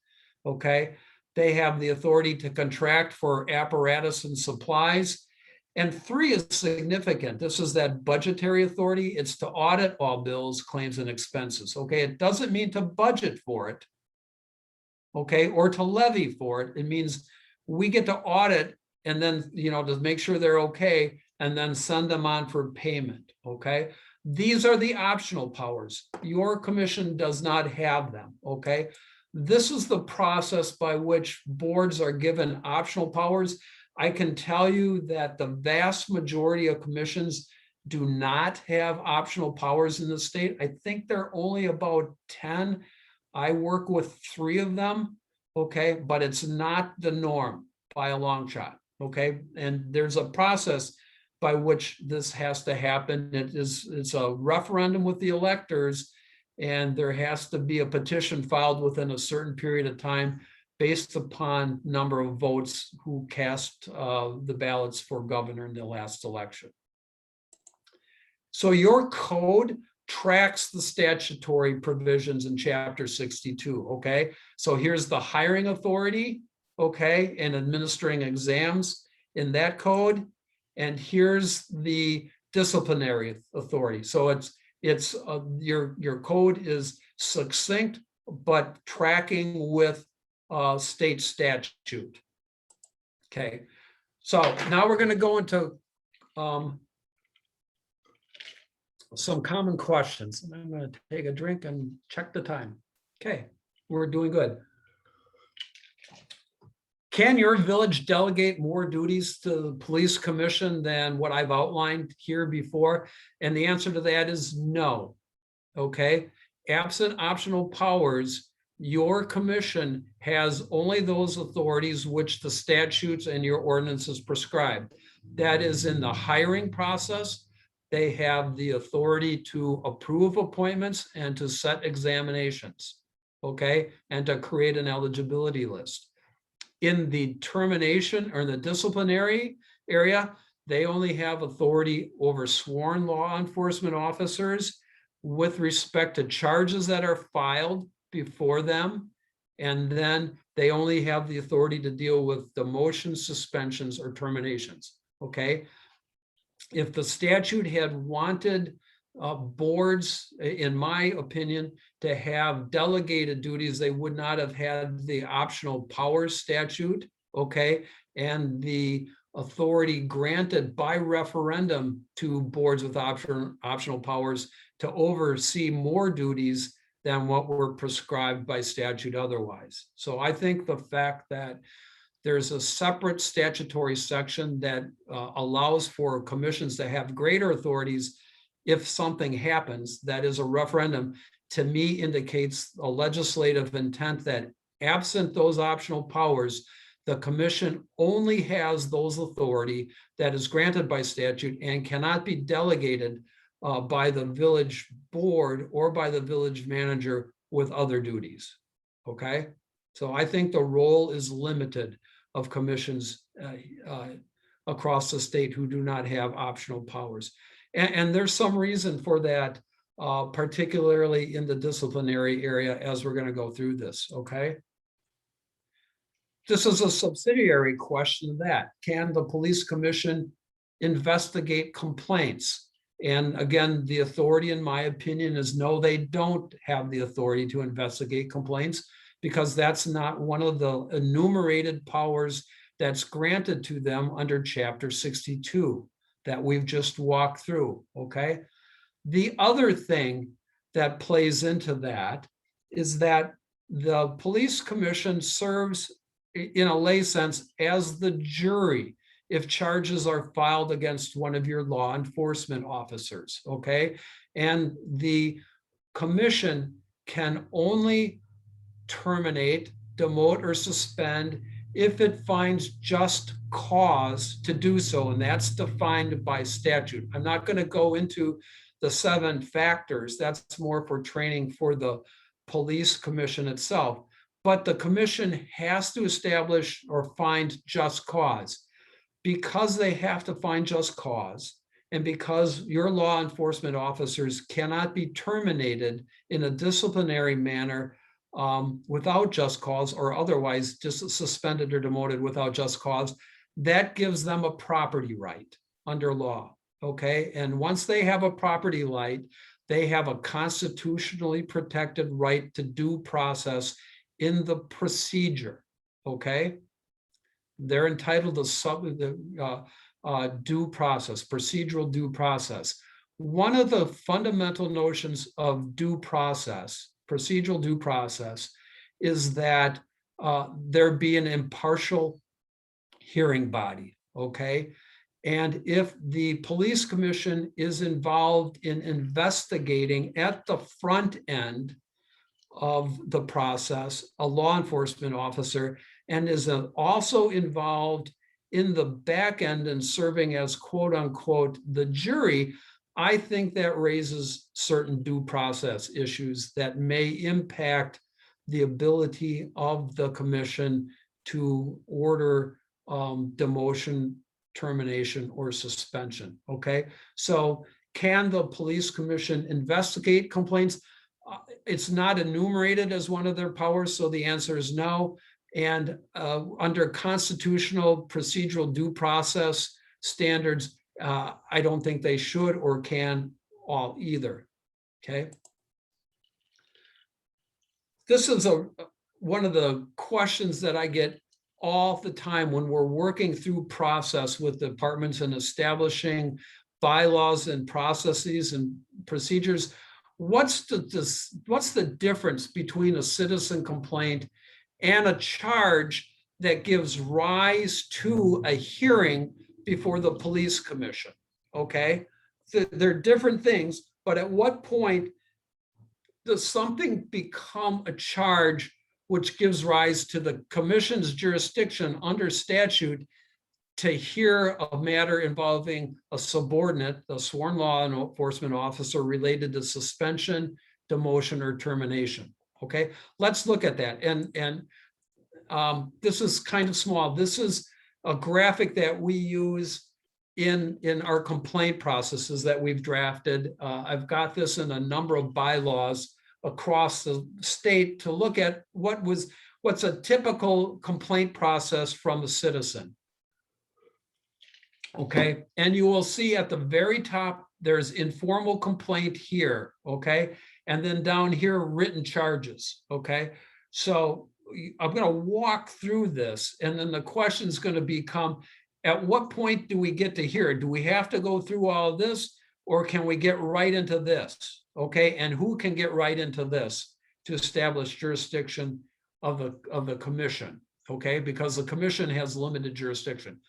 okay? They have the authority to contract for apparatus and supplies. And 3 is significant. This is that budgetary authority. It's to audit all bills, claims, and expenses. Okay, it doesn't mean to budget for it, okay, or to levy for it. It means we get to audit and then, to make sure they're okay, and then send them on for payment, okay? These are the optional powers. Your commission does not have them, okay? This is the process by which boards are given optional powers. I can tell you that the vast majority of commissions do not have optional powers in the state. I think there are only about 10. I work with 3 of them, okay? But it's not the norm by a long shot, okay? And there's a process by which this has to happen. It's a referendum with the electors, and there has to be a petition filed within a certain period of time based upon number of votes who cast the ballots for governor in the last election. So your code tracks the statutory provisions in chapter 62, okay? So here's the hiring authority, okay, and administering exams in that code. And here's the disciplinary authority. So it's your code is succinct, but tracking with state statute. Okay, so now we're going to go into some common questions. And I'm going to take a drink and check the time. Okay, we're doing good. Can your village delegate more duties to the police commission than what I've outlined here before? And the answer to that is no. Okay, absent optional powers, your commission has only those authorities which the statutes and your ordinances prescribe. That is in the hiring process. They have the authority to approve appointments and to set examinations, okay, and to create an eligibility list. In the termination or in the disciplinary area, they only have authority over sworn law enforcement officers with respect to charges that are filed before them. And then they only have the authority to deal with demotions, suspensions, or terminations, okay? If the statute had wanted boards, in my opinion, to have delegated duties, they would not have had the optional powers statute, okay? And the authority granted by referendum to boards with optional powers to oversee more duties than what were prescribed by statute otherwise. So I think the fact that there's a separate statutory section that allows for commissions to have greater authorities if something happens that is a referendum, to me indicates a legislative intent that absent those optional powers, the commission only has those authority that is granted by statute and cannot be delegated by the village board or by the village manager with other duties, okay? So I think the role is limited of commissions across the state who do not have optional powers. And there's some reason for that, particularly in the disciplinary area as we're going to go through this, okay? This is a subsidiary question of that. Can the police commission investigate complaints? And again, the authority, in my opinion, is no, they don't have the authority to investigate complaints because that's not one of the enumerated powers that's granted to them under Chapter 62 that we've just walked through, okay? The other thing that plays into that is that the police commission serves, in a lay sense, as the jury if charges are filed against one of your law enforcement officers, okay? And the commission can only terminate, demote, or suspend if it finds just cause to do so, and that's defined by statute. I'm not going to go into the 7 factors. That's more for training for the police commission itself. But the commission has to establish or find just cause. Because they have to find just cause, and because your law enforcement officers cannot be terminated in a disciplinary manner without just cause, or otherwise just suspended or demoted without just cause, that gives them a property right under law, okay? And once they have a property right, they have a constitutionally protected right to due process in the procedure, okay? They're entitled to due process, procedural due process. One of the fundamental notions of due process, procedural due process, is that there be an impartial hearing body, okay? And if the police commission is involved in investigating at the front end of the process, a law enforcement officer, and is also involved in the back end and serving as quote unquote the jury, I think that raises certain due process issues that may impact the ability of the commission to order demotion, termination, or suspension, okay? So can the police commission investigate complaints? It's not enumerated as one of their powers, so the answer is no. And under constitutional procedural due process standards, I don't think they should or can all either, okay? This is one of the questions that I get all the time when we're working through process with departments and establishing bylaws and processes and procedures. What's the difference between a citizen complaint and a charge that gives rise to a hearing before the police commission, okay? They're different things, but at what point does something become a charge which gives rise to the commission's jurisdiction under statute to hear a matter involving a subordinate, a sworn law enforcement officer related to suspension, demotion, or termination? Okay, let's look at that. And this is kind of small. This is a graphic that we use in our complaint processes that we've drafted. I've got this in a number of bylaws across the state to look at what's a typical complaint process from a citizen. Okay, and you will see at the very top, there's informal complaint here, okay? And then down here, written charges, okay? So I'm gonna walk through this, and then the question is gonna become, at what point do we get to here? Do we have to go through all of this, or can we get right into this? Okay, and who can get right into this to establish jurisdiction of the commission? Okay, because the commission has limited jurisdiction.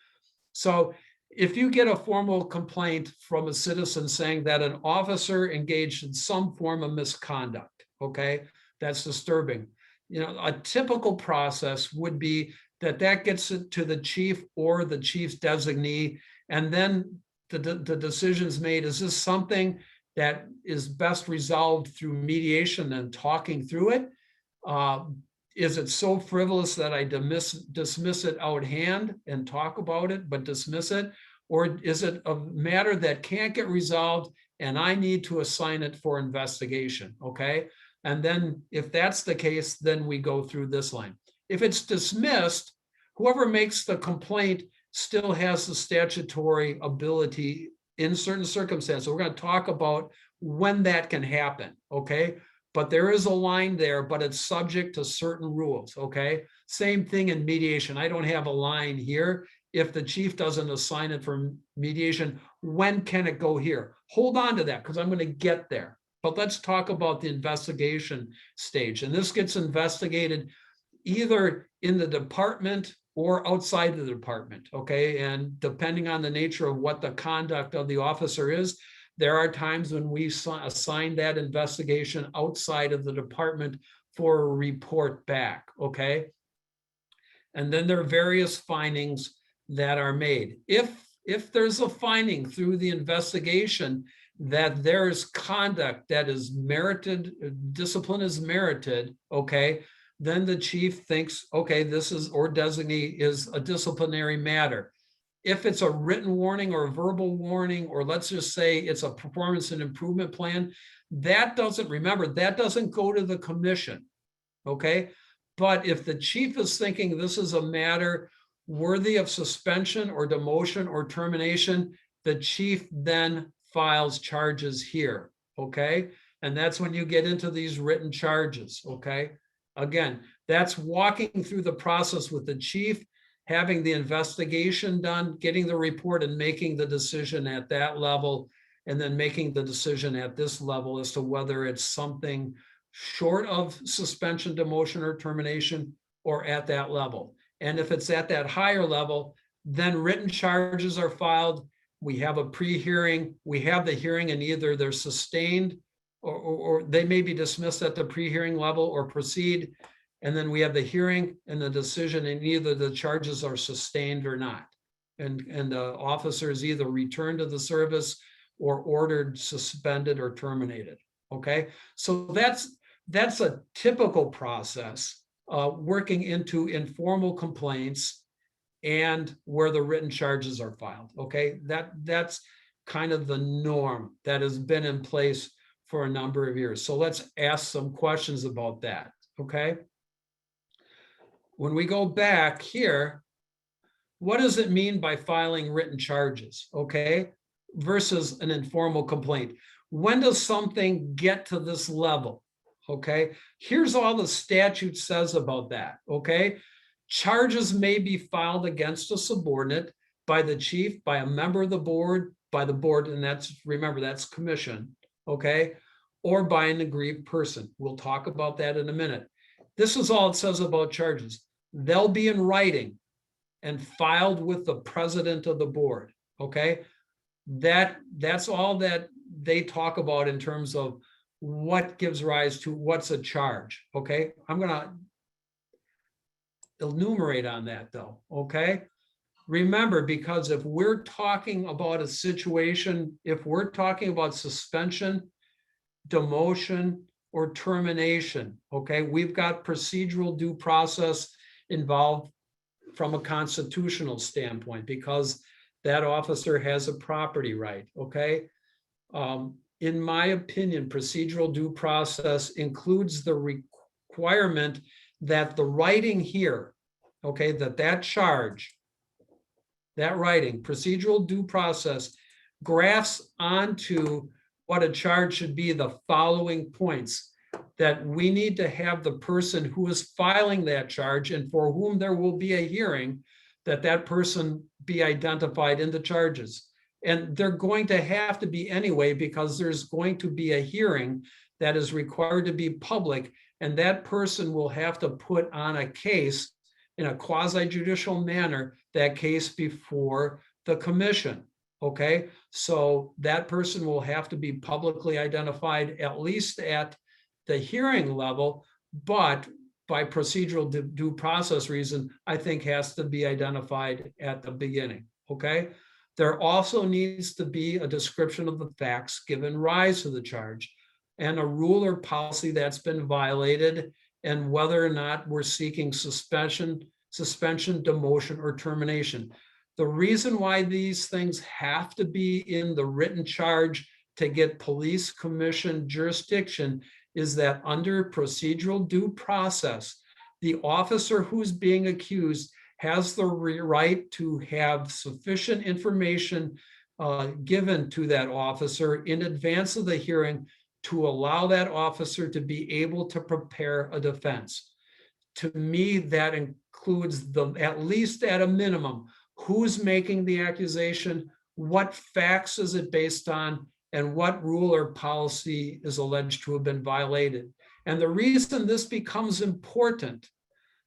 So if you get a formal complaint from a citizen saying that an officer engaged in some form of misconduct, okay, that's disturbing. You know, a typical process would be that gets it to the chief or the chief's designee, and then the decision's made. Is this something that is best resolved through mediation and talking through it? Is it so frivolous that I dismiss it out hand and talk about it, but dismiss it? Or is it a matter that can't get resolved and I need to assign it for investigation, okay? And then if that's the case, then we go through this line. If it's dismissed, whoever makes the complaint still has the statutory ability in certain circumstances. We're going to talk about when that can happen, okay? But there is a line there, but it's subject to certain rules, okay? Same thing in mediation. I don't have a line here. If the chief doesn't assign it for mediation, when can it go here? Hold on to that, because I'm going to get there. But let's talk about the investigation stage. And this gets investigated either in the department or outside the department, okay? And depending on the nature of what the conduct of the officer is, there are times when we assign that investigation outside of the department for a report back, okay? And then there are various findings that are made. If there's a finding through the investigation that there's conduct that is merited, discipline is merited, okay, then the chief thinks, okay, this is, or designee is a disciplinary matter. If it's a written warning or a verbal warning, or let's just say it's a performance and improvement plan, that doesn't go to the commission, okay? But if the chief is thinking this is a matter worthy of suspension or demotion or termination, the chief then files charges here, okay? And that's when you get into these written charges, okay? Again, that's walking through the process with the chief, having the investigation done, getting the report and making the decision at that level, and then making the decision at this level as to whether it's something short of suspension, demotion, or termination, or at that level. And if it's at that higher level, then written charges are filed. We have a pre-hearing, we have the hearing, and either they're sustained or they may be dismissed at the pre-hearing level or proceed. And then we have the hearing and the decision, and either the charges are sustained or not. And the officer is either returned to the service or ordered suspended or terminated, okay? So that's a typical process, working into informal complaints and where the written charges are filed, okay? That's kind of the norm that has been in place for a number of years. So let's ask some questions about that, okay? When we go back here, what does it mean by filing written charges, okay? Versus an informal complaint. When does something get to this level, okay? Here's all the statute says about that, okay? Charges may be filed against a subordinate by the chief, by a member of the board, by the board, and that's, remember, that's commission, okay? Or by an aggrieved person. We'll talk about that in a minute. This is all it says about charges. they'll be in writing and filed with the president of the board, okay? That's all that they talk about in terms of what gives rise to what's a charge, okay? I'm gonna enumerate on that though, okay? Remember, because if we're talking about a situation, if we're talking about suspension, demotion, or termination, okay, we've got procedural due process involved from a constitutional standpoint because that officer has a property right, okay? In my opinion, procedural due process includes the requirement that the writing here, okay, that charge, that writing, procedural due process, grafts onto what a charge should be the following points: that we need to have the person who is filing that charge and for whom there will be a hearing, that person be identified in the charges. And they're going to have to be anyway, because there's going to be a hearing that is required to be public, and that person will have to put on a case in a quasi-judicial manner, that case before the commission, okay? So that person will have to be publicly identified, at least at the hearing level, but by procedural due process reason, I think has to be identified at the beginning, okay? There also needs to be a description of the facts given rise to the charge and a rule or policy that's been violated, and whether or not we're seeking suspension, demotion, or termination. The reason why these things have to be in the written charge to get police commission jurisdiction is that under procedural due process, the officer who's being accused has the right to have sufficient information given to that officer in advance of the hearing to allow that officer to be able to prepare a defense. To me, that includes at least at a minimum, who's making the accusation, what facts is it based on, and what rule or policy is alleged to have been violated. And the reason this becomes important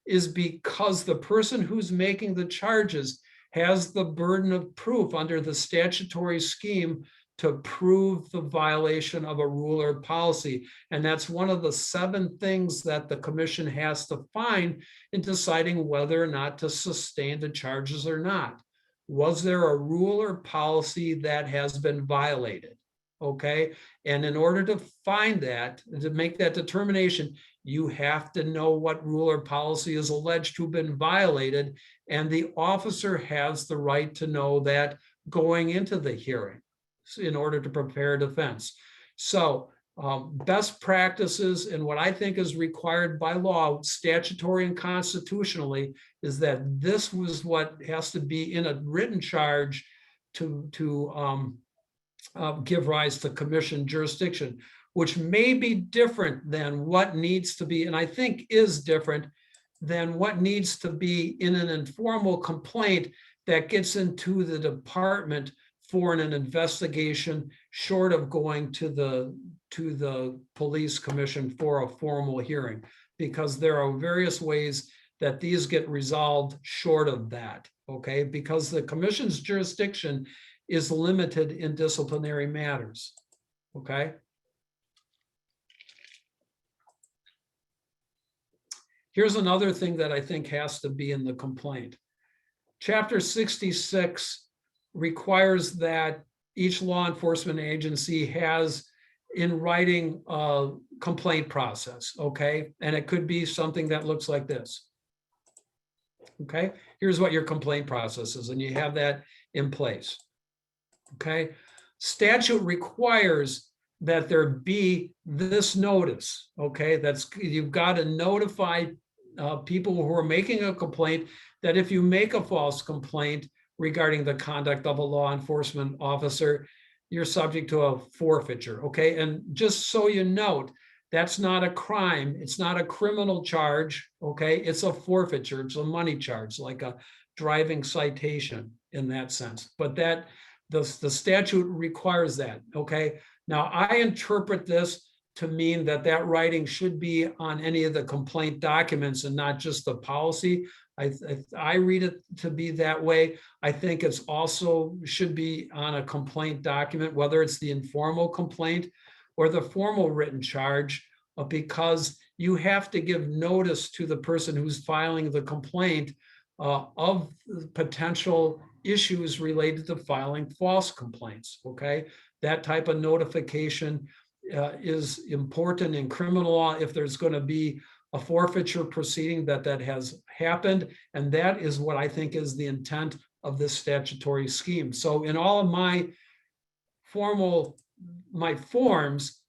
is because the person who's making the charges has the burden of proof under the statutory scheme to prove the violation of a rule or policy. And that's one of the 7 things that the commission has to find in deciding whether or not to sustain the charges or not. Was there a rule or policy that has been violated? Okay, and in order to find that, to make that determination, you have to know what rule or policy is alleged to have been violated, and the officer has the right to know that going into the hearing in order to prepare a defense. So best practices and what I think is required by law, statutory and constitutionally, is that this was what has to be in a written charge to give rise to commission jurisdiction, which may be different than what needs to be, and I think is different than what needs to be in an informal complaint that gets into the department for an investigation, short of going to the police commission for a formal hearing, because there are various ways that these get resolved short of that, okay? Because the commission's jurisdiction is limited in disciplinary matters, okay? Here's another thing that I think has to be in the complaint. Chapter 66 requires that each law enforcement agency has in writing a complaint process, okay? And it could be something that looks like this. Okay, here's what your complaint process is, and you have that in place. Okay, statute requires that there be this notice, okay? You've got to notify people who are making a complaint that if you make a false complaint regarding the conduct of a law enforcement officer, you're subject to a forfeiture, okay? And just so you note, that's not a crime. It's not a criminal charge, okay? It's a forfeiture. It's a money charge, like a driving citation in that sense. But the statute requires that, okay? Now, I interpret this to mean that that writing should be on any of the complaint documents and not just the policy. I read it to be that way. I think it's also should be on a complaint document, whether it's the informal complaint or the formal written charge, because you have to give notice to the person who's filing the complaint of potential issues related to filing false complaints, okay? That type of notification is important in criminal law if there's going to be a forfeiture proceeding that has happened. And that is what I think is the intent of this statutory scheme. So in all of my forms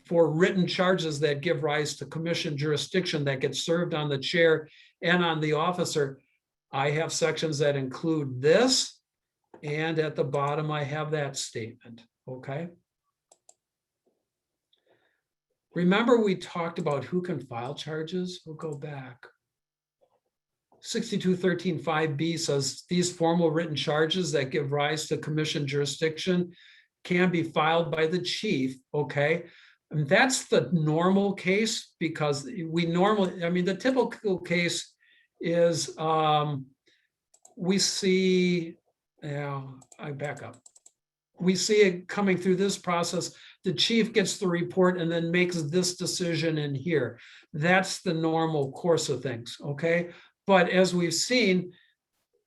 for written charges that give rise to commission jurisdiction that get served on the chair and on the officer, I have sections that include this, and at the bottom I have that statement, okay? Remember we talked about who can file charges? We'll go back. 6213(5)B says these formal written charges that give rise to commission jurisdiction can be filed by the chief, okay? And that's the normal case, because we normally, I mean, the typical case is we see, I back up. We see it coming through this process. The chief gets the report and then makes this decision in here. That's the normal course of things, okay? But as we've seen,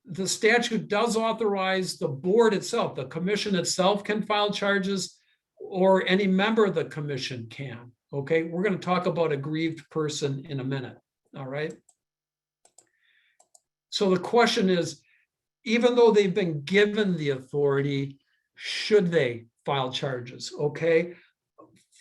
the statute does authorize the board itself, the commission itself can file charges, or any member of the commission can, okay? We're going to talk about a aggrieved person in a minute, all right? So the question is, even though they've been given the authority, should they file charges, okay?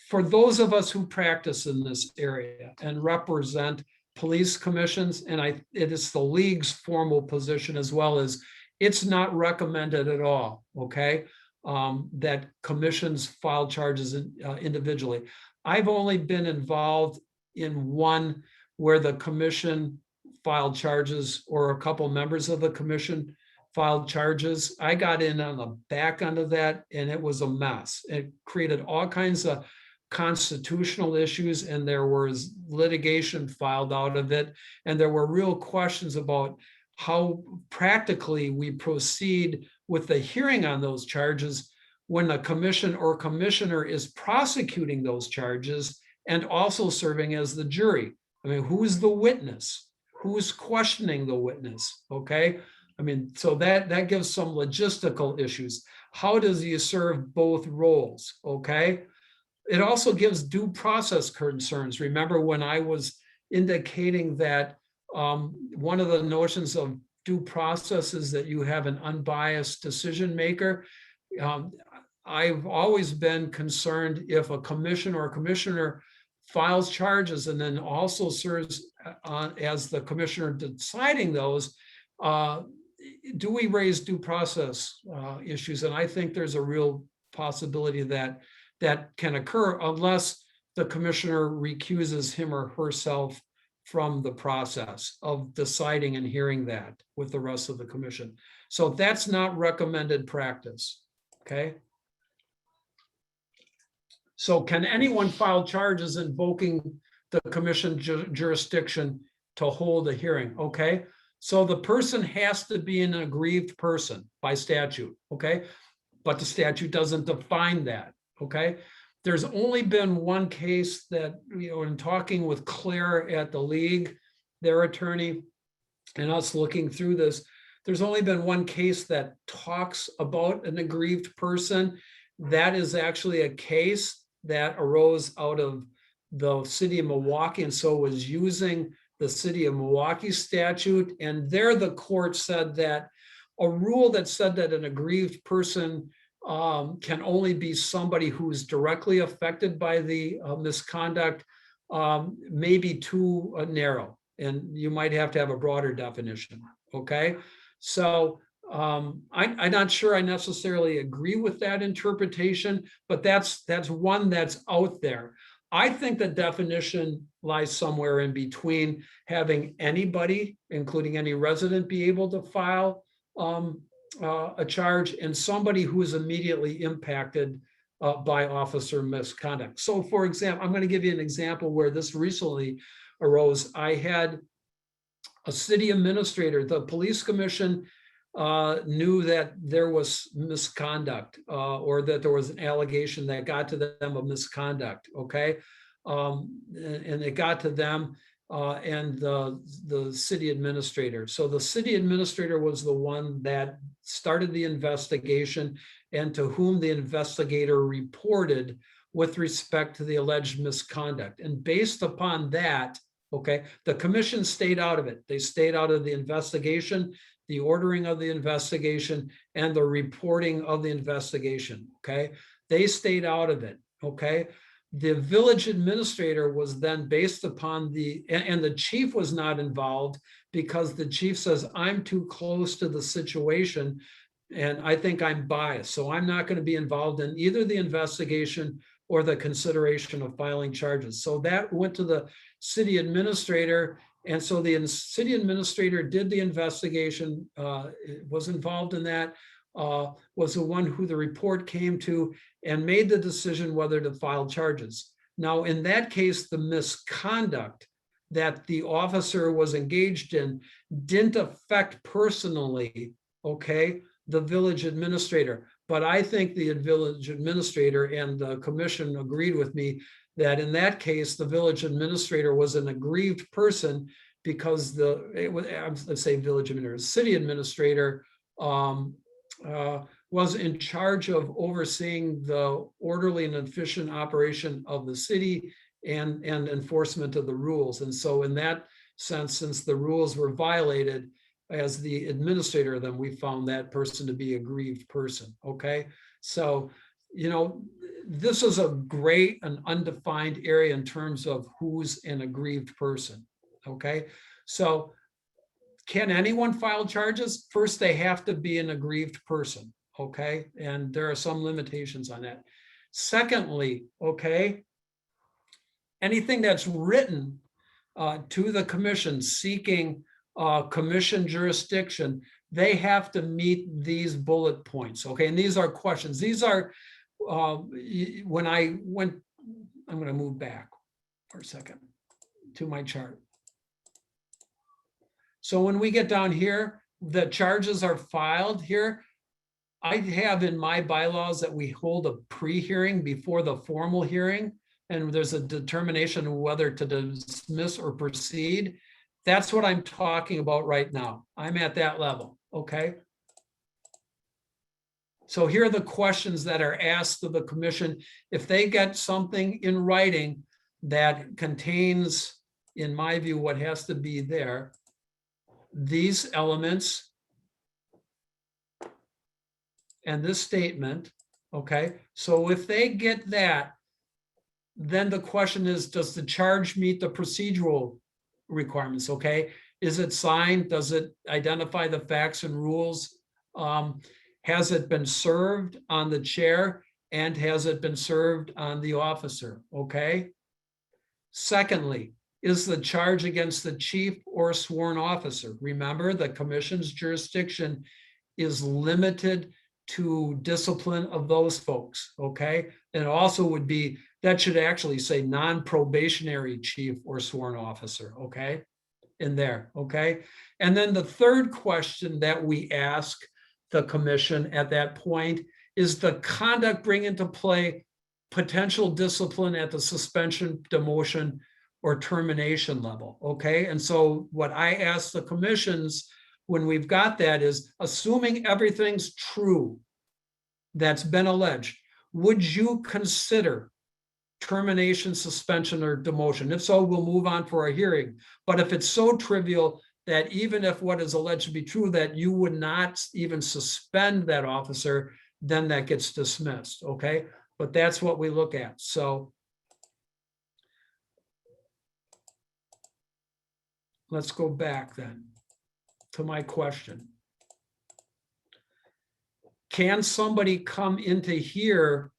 For those of us who practice in this area and represent police commissions, and it is the league's formal position as well, as it's not recommended at all, okay? That commissions file charges individually. I've only been involved in one where the commission filed charges, or a couple members of the commission filed charges. I got in on the back end of that, and it was a mess. It created all kinds of constitutional issues, and there was litigation filed out of it. And there were real questions about how practically we proceed with the hearing on those charges when the commission or commissioner is prosecuting those charges and also serving as the jury. I mean, who's the witness? Who's questioning the witness? Okay. I mean, so that gives some logistical issues. How does he serve both roles? Okay. It also gives due process concerns. Remember when I was indicating that one of the notions of due process is that you have an unbiased decision maker. I've always been concerned if a commission or a commissioner files charges and then also serves as the commissioner deciding those, do we raise due process issues? And I think there's a real possibility that that can occur unless the commissioner recuses him or herself from the process of deciding and hearing that with the rest of the commission. So that's not recommended practice, okay? So can anyone file charges invoking the commission jurisdiction to hold a hearing? Okay, so the person has to be an aggrieved person by statute, okay? But the statute doesn't define that, okay? There's only been one case that, in talking with Claire at the league, their attorney, and us looking through this, there's only been one case that talks about an aggrieved person. That is actually a case that arose out of the city of Milwaukee, and so was using the city of Milwaukee statute. And there the court said that a rule that said that an aggrieved person can only be somebody who is directly affected by the misconduct may be too narrow, and you might have to have a broader definition, okay? So I'm not sure I necessarily agree with that interpretation, but that's one that's out there. I think the definition lies somewhere in between having anybody, including any resident, be able to file a charge, and somebody who is immediately impacted by officer misconduct. So for example, I'm going to give you an example where this recently arose. I had a city administrator, the police commission knew that there was misconduct or that there was an allegation that got to them of misconduct, okay? And it got to them and the city administrator. So the city administrator was the one that started the investigation and to whom the investigator reported with respect to the alleged misconduct. And based upon that, okay, the commission stayed out of it. They stayed out of the investigation, the ordering of the investigation, and the reporting of the investigation, okay? They stayed out of it, okay? The village administrator was then based upon and the chief was not involved because the chief says, I'm too close to the situation and I think I'm biased. So I'm not going to be involved in either the investigation or the consideration of filing charges. So that went to the city administrator. And so the city administrator did the investigation, was involved in that, was the one who the report came to and made the decision whether to file charges. Now, in that case, the misconduct that the officer was engaged in didn't affect personally, okay, the village administrator. But I think the village administrator and the commission agreed with me that in that case, the village administrator was an aggrieved person because let's say village administrator, city administrator was in charge of overseeing the orderly and efficient operation of the city and enforcement of the rules. And so in that sense, since the rules were violated, as the administrator of them, we found that person to be a aggrieved person, okay? So, you know, this is a great and undefined area in terms of who's an aggrieved person, okay? So can anyone file charges? First, they have to be an aggrieved person, okay? And there are some limitations on that. Secondly, okay, anything that's written to the commission seeking commission jurisdiction, they have to meet these bullet points, okay? And these are questions. These are, when I went, I'm going to move back for a second to my chart. So when we get down here, the charges are filed here. I have in my bylaws that we hold a pre-hearing before the formal hearing, and there's a determination of whether to dismiss or proceed. That's what I'm talking about right now. I'm at that level, okay? So here are the questions that are asked of the commission. If they get something in writing that contains, in my view, what has to be there, these elements and this statement, okay? So if they get that, then the question is, does the charge meet the procedural requirements, okay? Is it signed? Does it identify the facts and rules? Has it been served on the chair? And has it been served on the officer, okay? Secondly, is the charge against the chief or sworn officer? Remember, the commission's jurisdiction is limited to discipline of those folks, okay? And it also would be, that should actually say non-probationary chief or sworn officer, okay? In there, okay? And then the third question that we ask the commission at that point is, the conduct bring into play potential discipline at the suspension, demotion, or termination level, okay? And so what I ask the commissions when we've got that is, assuming everything's true that's been alleged, would you consider termination, suspension, or demotion? If so, we'll move on for a hearing. But if it's so trivial that even if what is alleged to be true, that you would not even suspend that officer, then that gets dismissed, okay? But that's what we look at. So let's go back then to my question. Can somebody come into here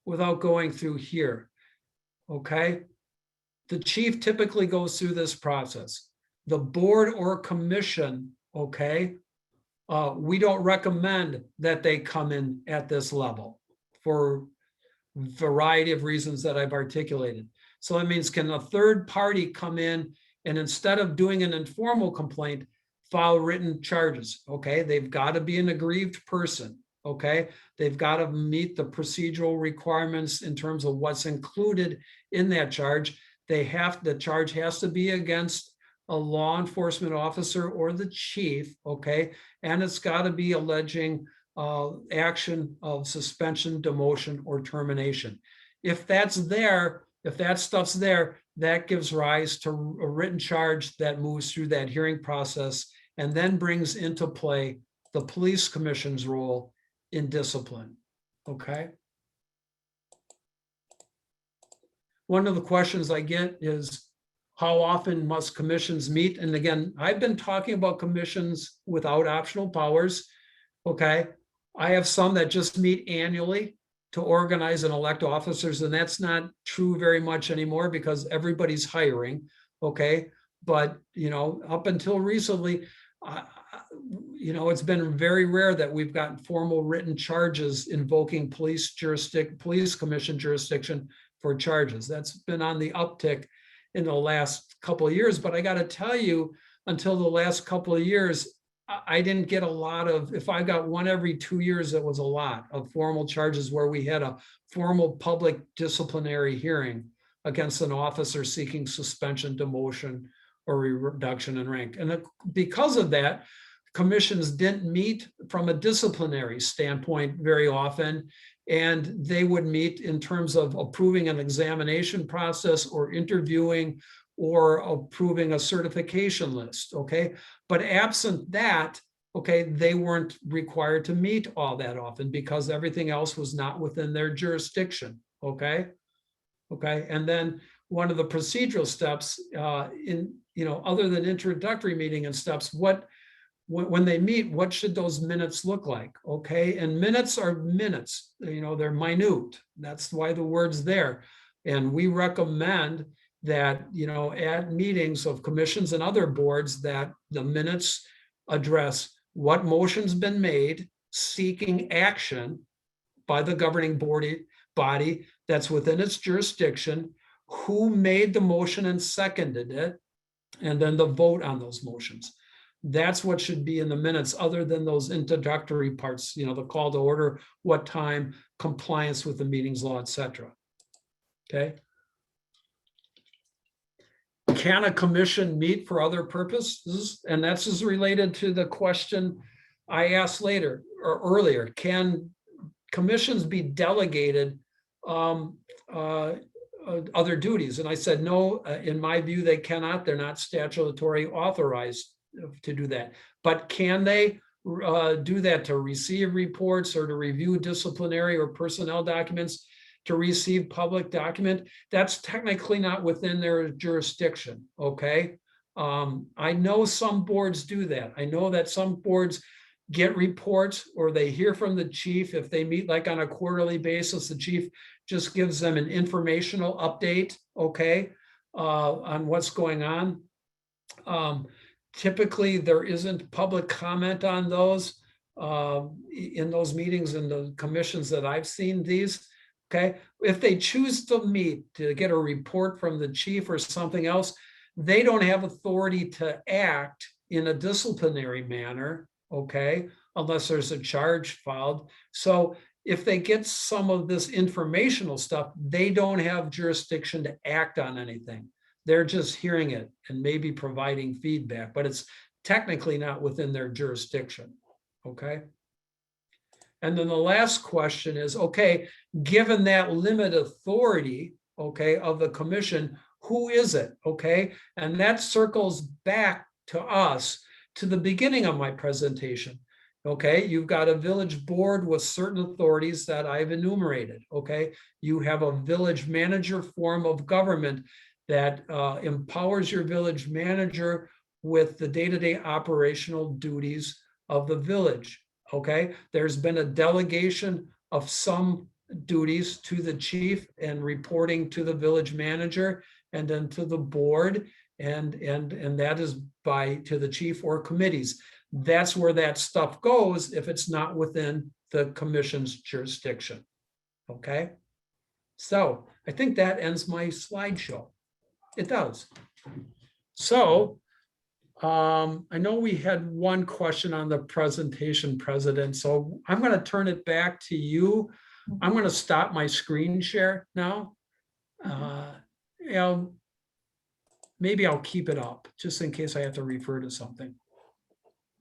without going through here? Okay. The chief typically goes through this process. The board or commission, okay, we don't recommend that they come in at this level for variety of reasons that I've articulated. So that means, can a third party come in and instead of doing an informal complaint, file written charges? Okay, they've got to be an aggrieved person. Okay, they've got to meet the procedural requirements in terms of what's included in that charge. The charge has to be against a law enforcement officer or the chief. Okay, and it's got to be alleging action of suspension, demotion, or termination. If that's there, if that stuff's there, that gives rise to a written charge that moves through that hearing process and then brings into play the police commission's role in discipline. Okay. One of the questions I get is, how often must commissions meet? And again, I've been talking about commissions without optional powers. Okay. I have some that just meet annually to organize and elect officers, and that's not true very much anymore because everybody's hiring. Okay. But, up until recently, it's been very rare that we've gotten formal written charges invoking police commission jurisdiction for charges. That's been on the uptick in the last couple of years. But I got to tell you, until the last couple of years, I didn't get a lot of, if I got one every 2 years, it was a lot of formal charges where we had a formal public disciplinary hearing against an officer seeking suspension, demotion, or reduction in rank. And because of that, commissions didn't meet from a disciplinary standpoint very often, and they would meet in terms of approving an examination process or interviewing or approving a certification list. Okay, but absent that, okay, they weren't required to meet all that often because everything else was not within their jurisdiction. Okay, and then one of the procedural steps other than introductory meeting and steps, when they meet, what should those minutes look like? Okay, and minutes are minutes, they're minute. That's why the word's there. And we recommend that, at meetings of commissions and other boards, that the minutes address what motion's been made, seeking action by the governing body that's within its jurisdiction, who made the motion and seconded it, and then the vote on those motions. That's what should be in the minutes, other than those introductory parts, the call to order, what time, compliance with the meetings law, etc. Okay. Can a commission meet for other purposes? And that's just related to the question I asked earlier. Can commissions be delegated other duties? And I said, no, in my view, they cannot. They're not statutorily authorized to do that. But can they do that to receive reports or to review disciplinary or personnel documents, to receive public document? That's technically not within their jurisdiction. Okay. I know some boards do that. I know that some boards get reports or they hear from the chief. If they meet like on a quarterly basis, the chief just gives them an informational update, okay, on what's going on. Typically, there isn't public comment on those in those meetings and the commissions that I've seen these. Okay, if they choose to meet to get a report from the chief or something else, they don't have authority to act in a disciplinary manner, okay, unless there's a charge filed. So if they get some of this informational stuff, they don't have jurisdiction to act on anything. They're just hearing it and maybe providing feedback, but it's technically not within their jurisdiction, okay? And then the last question is, okay, given that limited authority, okay, of the commission, who is it, okay? And that circles back to us, to the beginning of my presentation, okay? You've got a village board with certain authorities that I've enumerated, okay? You have a village manager form of government that empowers your village manager with the day-to-day operational duties of the village, okay? There's been a delegation of some duties to the chief and reporting to the village manager and then to the board, and that is to the chief or committees. That's where that stuff goes if it's not within the commission's jurisdiction, okay? So I think that ends my slideshow. It does. So I know we had one question on the presentation, President, so I'm going to turn it back to you. I'm going to stop my screen share now. You know, maybe I'll keep it up just in case I have to refer to something.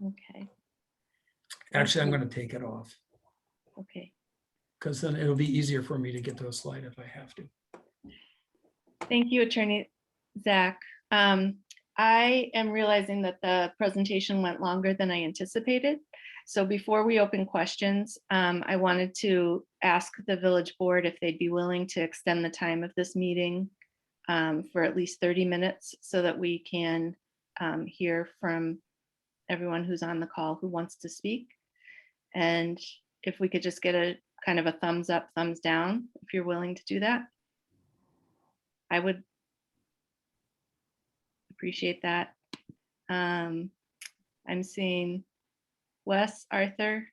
Okay, Actually, I'm going to take it off okay. because then it'll be easier for me to get to a slide if I have to. Thank you, Attorney Zach. I am realizing that the presentation went longer than I anticipated. So before we open questions, I wanted to ask the village board if they'd be willing to extend the time of this meeting for at least 30 minutes so that we can hear from everyone who's on the call who wants to speak. And if we could just get a kind of a thumbs up, thumbs down, if you're willing to do that. I would appreciate that. I'm seeing Wes, Arthur.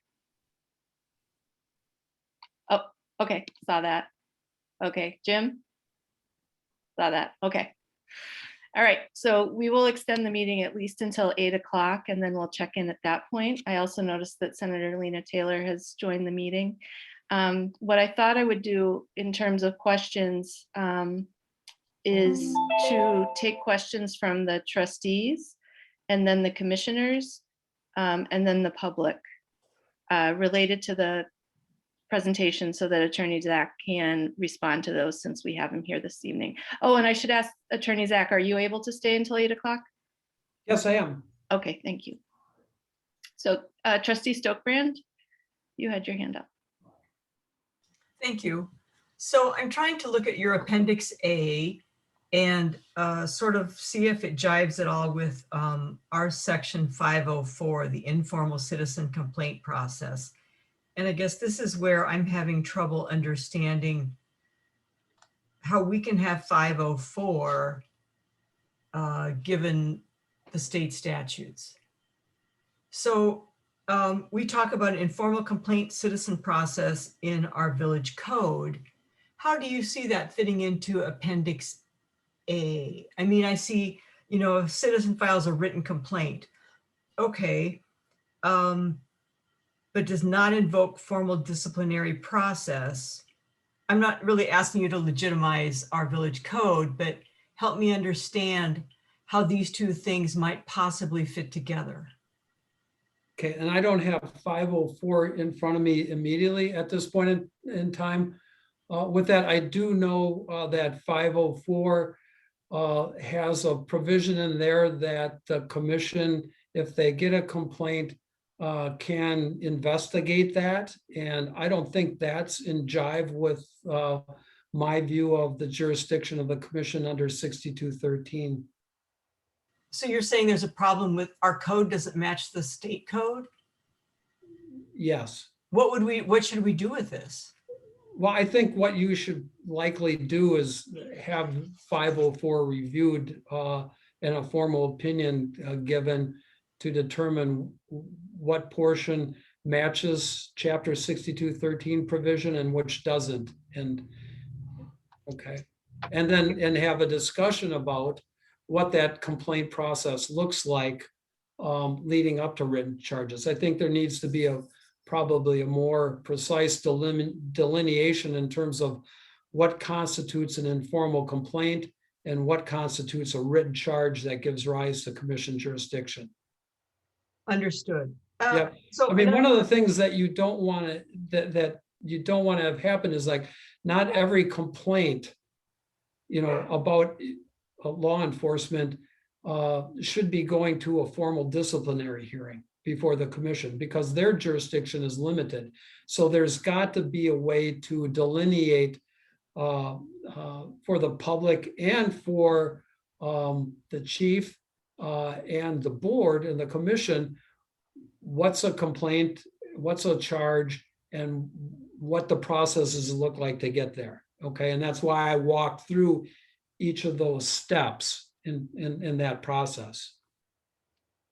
Oh, okay, saw that. Okay, Jim? Saw that, okay. All right, so we will extend the meeting at least until 8 o'clock and then we'll check in at that point. I also noticed that Senator Lena Taylor has joined the meeting. What I thought I would do in terms of questions is to take questions from the trustees and then the commissioners and then the public related to the presentation so that Attorney Zach can respond to those since we have him here this evening. Oh, and I should ask Attorney Zach, are you able to stay until 8 o'clock? Yes, I am. Okay, thank you. So Trustee Stokebrand, you had your hand up. Thank you. So I'm trying to look at your Appendix A and sort of see if it jives at all with our Section 504, the informal citizen complaint process. And I guess this is where I'm having trouble understanding how we can have 504 given the state statutes. So we talk about an informal complaint citizen process in our village code. How do you see that fitting into Appendix A? I mean, I see, you know, if citizen files a written complaint, okay, but does not invoke formal disciplinary process. I'm not really asking you to legitimize our village code, but help me understand how these two things might possibly fit together. Okay, and I don't have 504 in front of me immediately at this point in time. With that, I do know that 504 has a provision in there that the commission, if they get a complaint, can investigate that. And I don't think that's in jive with my view of the jurisdiction of the commission under 6213. So you're saying there's a problem with our code doesn't match the state code? Yes. What should we do with this? Well, I think what you should likely do is have 504 reviewed and a formal opinion given to determine what portion matches chapter 6213 provision and which doesn't. And okay. And then have a discussion about what that complaint process looks like leading up to written charges. I think there needs to be probably a more precise delineation in terms of what constitutes an informal complaint and what constitutes a written charge that gives rise to commission jurisdiction. Understood. Yeah. So I mean, one of the things that you don't want to that you don't want to have happen is like not every complaint, you know, about law enforcement should be going to a formal disciplinary hearing before the commission because their jurisdiction is limited. So there's got to be a way to delineate for the public and for the chief and the board and the commission, what's a complaint, what's a charge, and what the processes look like to get there. Okay, and that's why I walked through each of those steps in that process.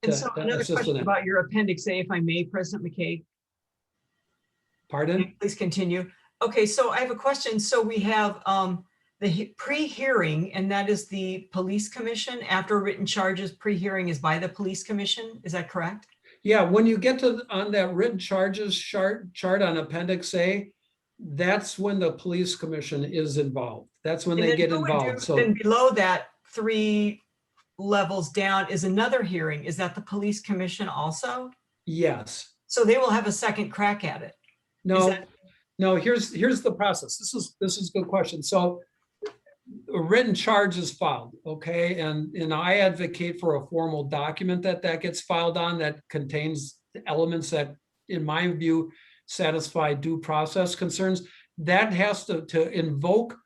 And so another question about your Appendix A, if I may, President McKay. Pardon? Please continue. Okay, so I have a question. So we have the pre-hearing, and that is the police commission. After written charges, pre-hearing is by the police commission. Is that correct? Yeah, when you get to, on that written charges chart on Appendix A, that's when the police commission is involved. That's when And they then get who would involved. do- So Then below that, 3 levels down is another hearing. Is that the police commission also? yes, So they will have a second crack at it. no, that- no, here's the process. This is a good question. So a written charge is filed, okay? And I advocate for a formal document that gets filed on that contains elements that, in my view, satisfy due process concerns. That has to invoke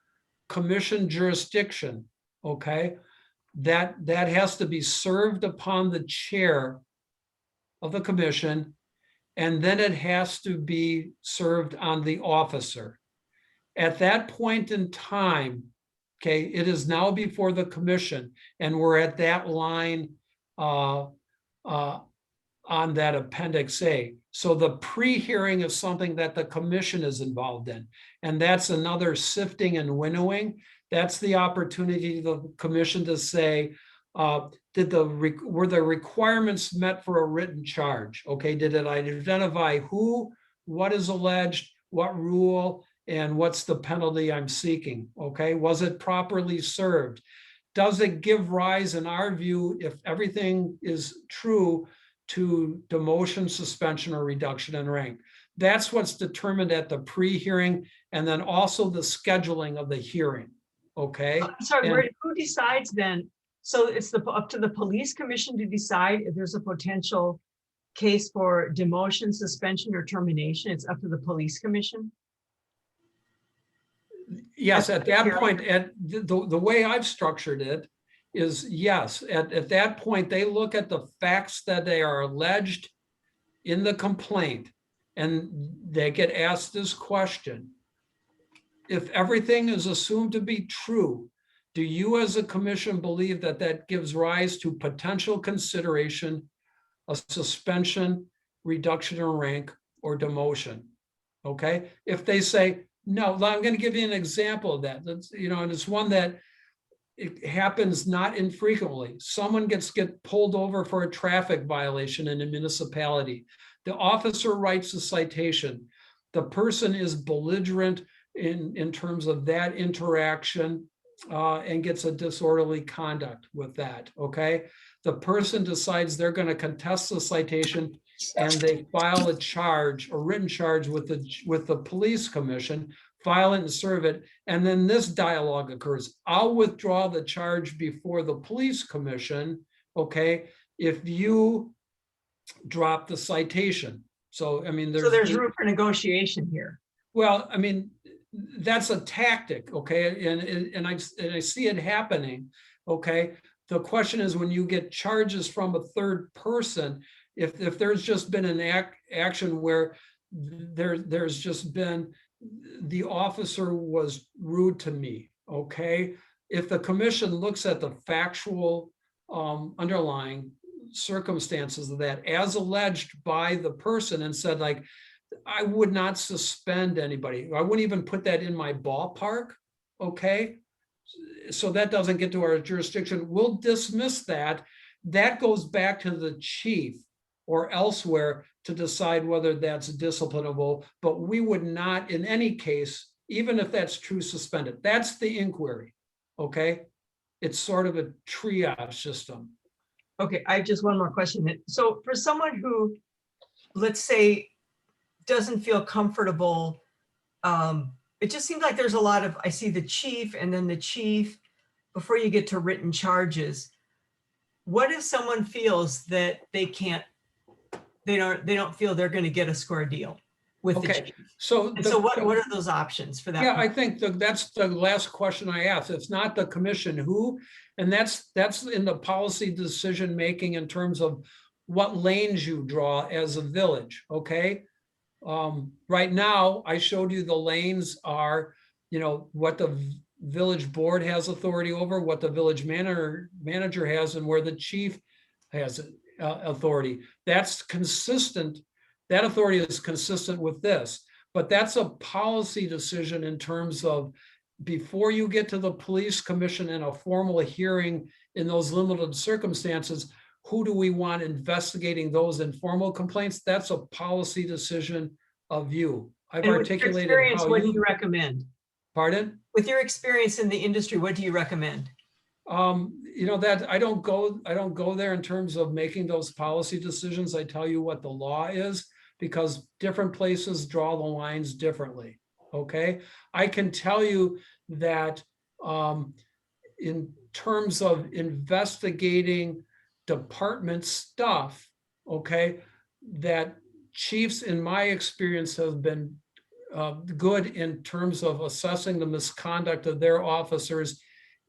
commission jurisdiction, okay? That has to be served upon the chair of the commission, and then it has to be served on the officer. At that point in time, okay, it is now before the commission, and we're at that line on that Appendix A. So the pre-hearing is something that the commission is involved in, and that's another sifting and winnowing. That's the opportunity of the commission to say, were the requirements met for a written charge? Okay, did it identify who, what is alleged, what rule, and what's the penalty I'm seeking? Okay, was it properly served? Does it give rise, in our view, if everything is true, to demotion, suspension, or reduction in rank? That's what's determined at the pre-hearing, and then also the scheduling of the hearing. Okay. I'm sorry, And- who decides then? So it's up to the police commission to decide if there's a potential case for demotion, suspension, or termination. It's up to the police commission. Yes, at that Hearing. point, at the way I've structured it is, yes, at that point, they look at the facts that they are alleged in the complaint, and they get asked this question. If everything is assumed to be true, do you as a commission believe that that gives rise to potential consideration, a suspension, reduction in rank, or demotion? Okay, if they say, no, I'm going to give you an example of that. That's, and it's one that it happens not infrequently. Someone gets pulled over for a traffic violation in a municipality. The officer writes a citation. The person is belligerent in terms of that interaction and gets a disorderly conduct with that, okay? The person decides they're going to contest the citation, and they file a written charge with the police commission, file it and serve it, and then this dialogue occurs. I'll withdraw the charge before the police commission, okay, if you drop the citation. So, I mean, So there's room for negotiation here. well, I mean, that's a tactic, okay, and I see it happening, okay. The question is, when you get charges from a third person, if there's just been an action where there's just been, the officer was rude to me, okay. If the commission looks at the factual underlying circumstances of that as alleged by the person and said, like, I would not suspend anybody. I wouldn't even put that in my ballpark, okay? So that doesn't get to our jurisdiction. We'll dismiss that. That goes back to the chief or elsewhere to decide whether that's disciplinable, but we would not, in any case, even if that's true, suspend it. That's the inquiry, okay? It's sort of a triage system. Okay, I have just one more question. So for someone who, let's say, doesn't feel comfortable, it just seems like there's a lot of, I see the chief and then the chief before you get to written charges. What if someone feels that they don't feel they're going to get a square deal with the Okay, chief? so And so what are those options for that? yeah, I think that's the last question I asked. It's not the commission who, and that's in the policy decision making in terms of what lanes you draw as a village, okay? Right now, I showed you the lanes are, what the village board has authority over, what the village manager has, and where the chief has authority. That's consistent. That authority is consistent with this. But that's a policy decision in terms of before you get to the police commission in a formal hearing in those limited circumstances, who do we want investigating those informal complaints? That's a policy decision of you. I've And with your articulated experience, how what do you you, recommend? pardon? With your experience in the industry, what do you recommend? That I don't go there in terms of making those policy decisions. I tell you what the law is because different places draw the lines differently. Okay. I can tell you that in terms of investigating department stuff, okay, that chiefs in my experience have been good in terms of assessing the misconduct of their officers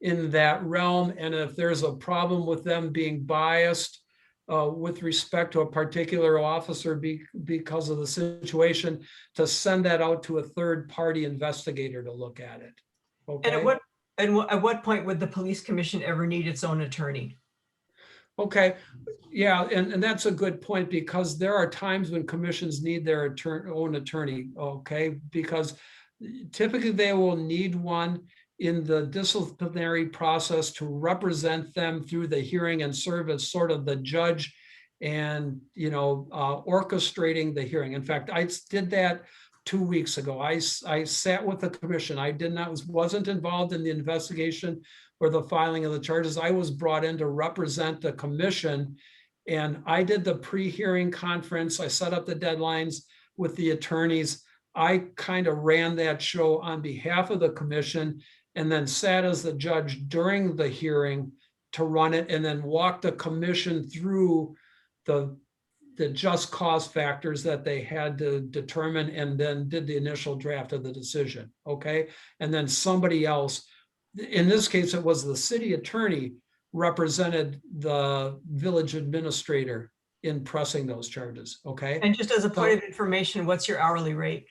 in that realm. And if there's a problem with them being biased with respect to a particular officer because of the situation, to send that out to a third party investigator to look at it. Okay. And at what point would the police commission ever need its own attorney? Okay, yeah, and that's a good point because there are times when commissions need their own attorney, okay? Because typically they will need one in the disciplinary process to represent them through the hearing and serve as sort of the judge and, orchestrating the hearing. In fact, I did that 2 weeks ago. I sat with the commission. I wasn't involved in the investigation or the filing of the charges. I was brought in to represent the commission, and I did the pre-hearing conference. I set up the deadlines with the attorneys. I kind of ran that show on behalf of the commission and then sat as the judge during the hearing to run it and then walked the commission through the just cause factors that they had to determine and then did the initial draft of the decision, okay? And then somebody else, in this case, it was the city attorney represented the village administrator in pressing those charges, okay? And just as a point of information, what's your hourly rate?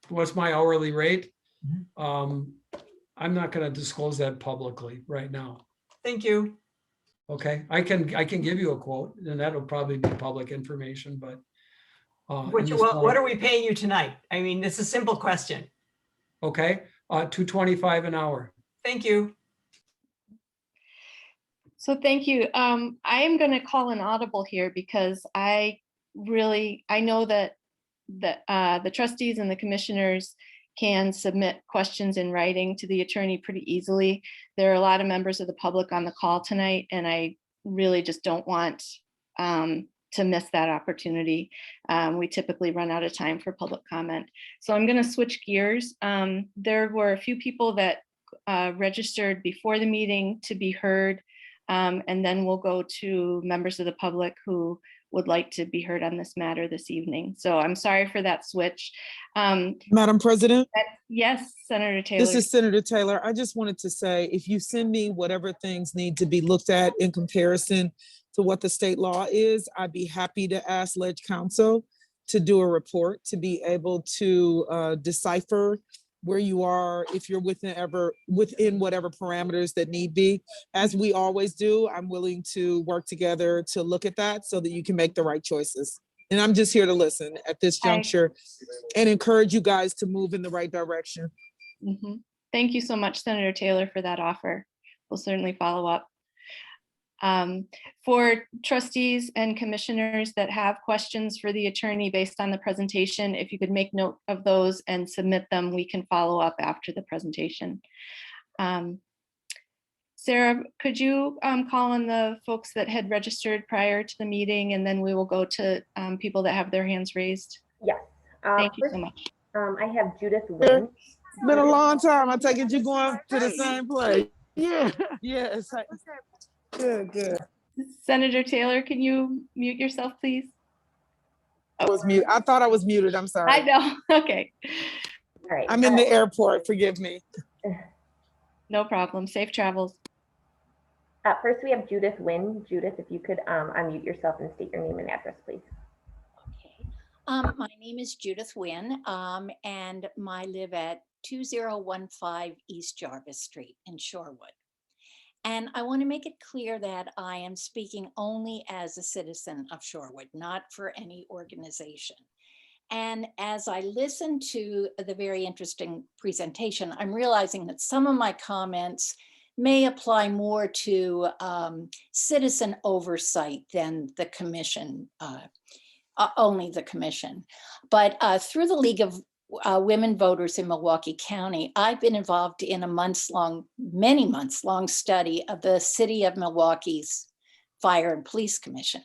What's my hourly rate? I'm not going to disclose that publicly right now. Thank you. Okay, I can give you a quote, and that'll probably be public information, but What are we paying you tonight? I mean, it's a simple question. Okay, $2.25 an hour. Thank you. So thank you. I am going to call an audible here because I know that the trustees and the commissioners can submit questions in writing to the attorney pretty easily. There are a lot of members of the public on the call tonight, and I really just don't want to miss that opportunity. We typically run out of time for public comment. So I'm going to switch gears. There were a few people that registered before the meeting to be heard, and then we'll go to members of the public who would like to be heard on this matter this evening. So I'm sorry for that switch. Madam President? Yes, Senator Taylor. This is Senator Taylor. I just wanted to say, if you send me whatever things need to be looked at in comparison to what the state law is, I'd be happy to ask Ledge Counsel to do a report to be able to decipher where you are, if you're within whatever parameters that need be. As we always do, I'm willing to work together to look at that so that you can make the right choices. And I'm just here to listen at this juncture and encourage you guys to move in the right direction. Mm-hmm. Thank you so much, Senator Taylor, for that offer. We'll certainly follow up. For trustees and commissioners that have questions for the attorney based on the presentation, if you could make note of those and submit them, we can follow up after the presentation. Sarah, could you call on the folks that had registered prior to the meeting, and then we will go to people that have their hands raised? Yes. Thank you so much. I have Judith Wynn. It's been a long time. I take it you're going to the same place. Yeah. Yes. Good. Senator Taylor, can you mute yourself, please? I was muted. I thought I was muted. I'm sorry. I know. Okay. All right. I'm in the airport. Forgive me. No problem. Safe travels. First, we have Judith Wynn. Judith, if you could unmute yourself and state your name and address, please. Okay. My name is Judith Wynn, and I live at 2015 East Jarvis Street in Shorewood. And I want to make it clear that I am speaking only as a citizen of Shorewood, not for any organization. And as I listen to the very interesting presentation, I'm realizing that some of my comments may apply more to citizen oversight than the commission, only the commission. But through the League of Women Voters in Milwaukee County, I've been involved in a many months long study of the city of Milwaukee's Fire and Police Commission.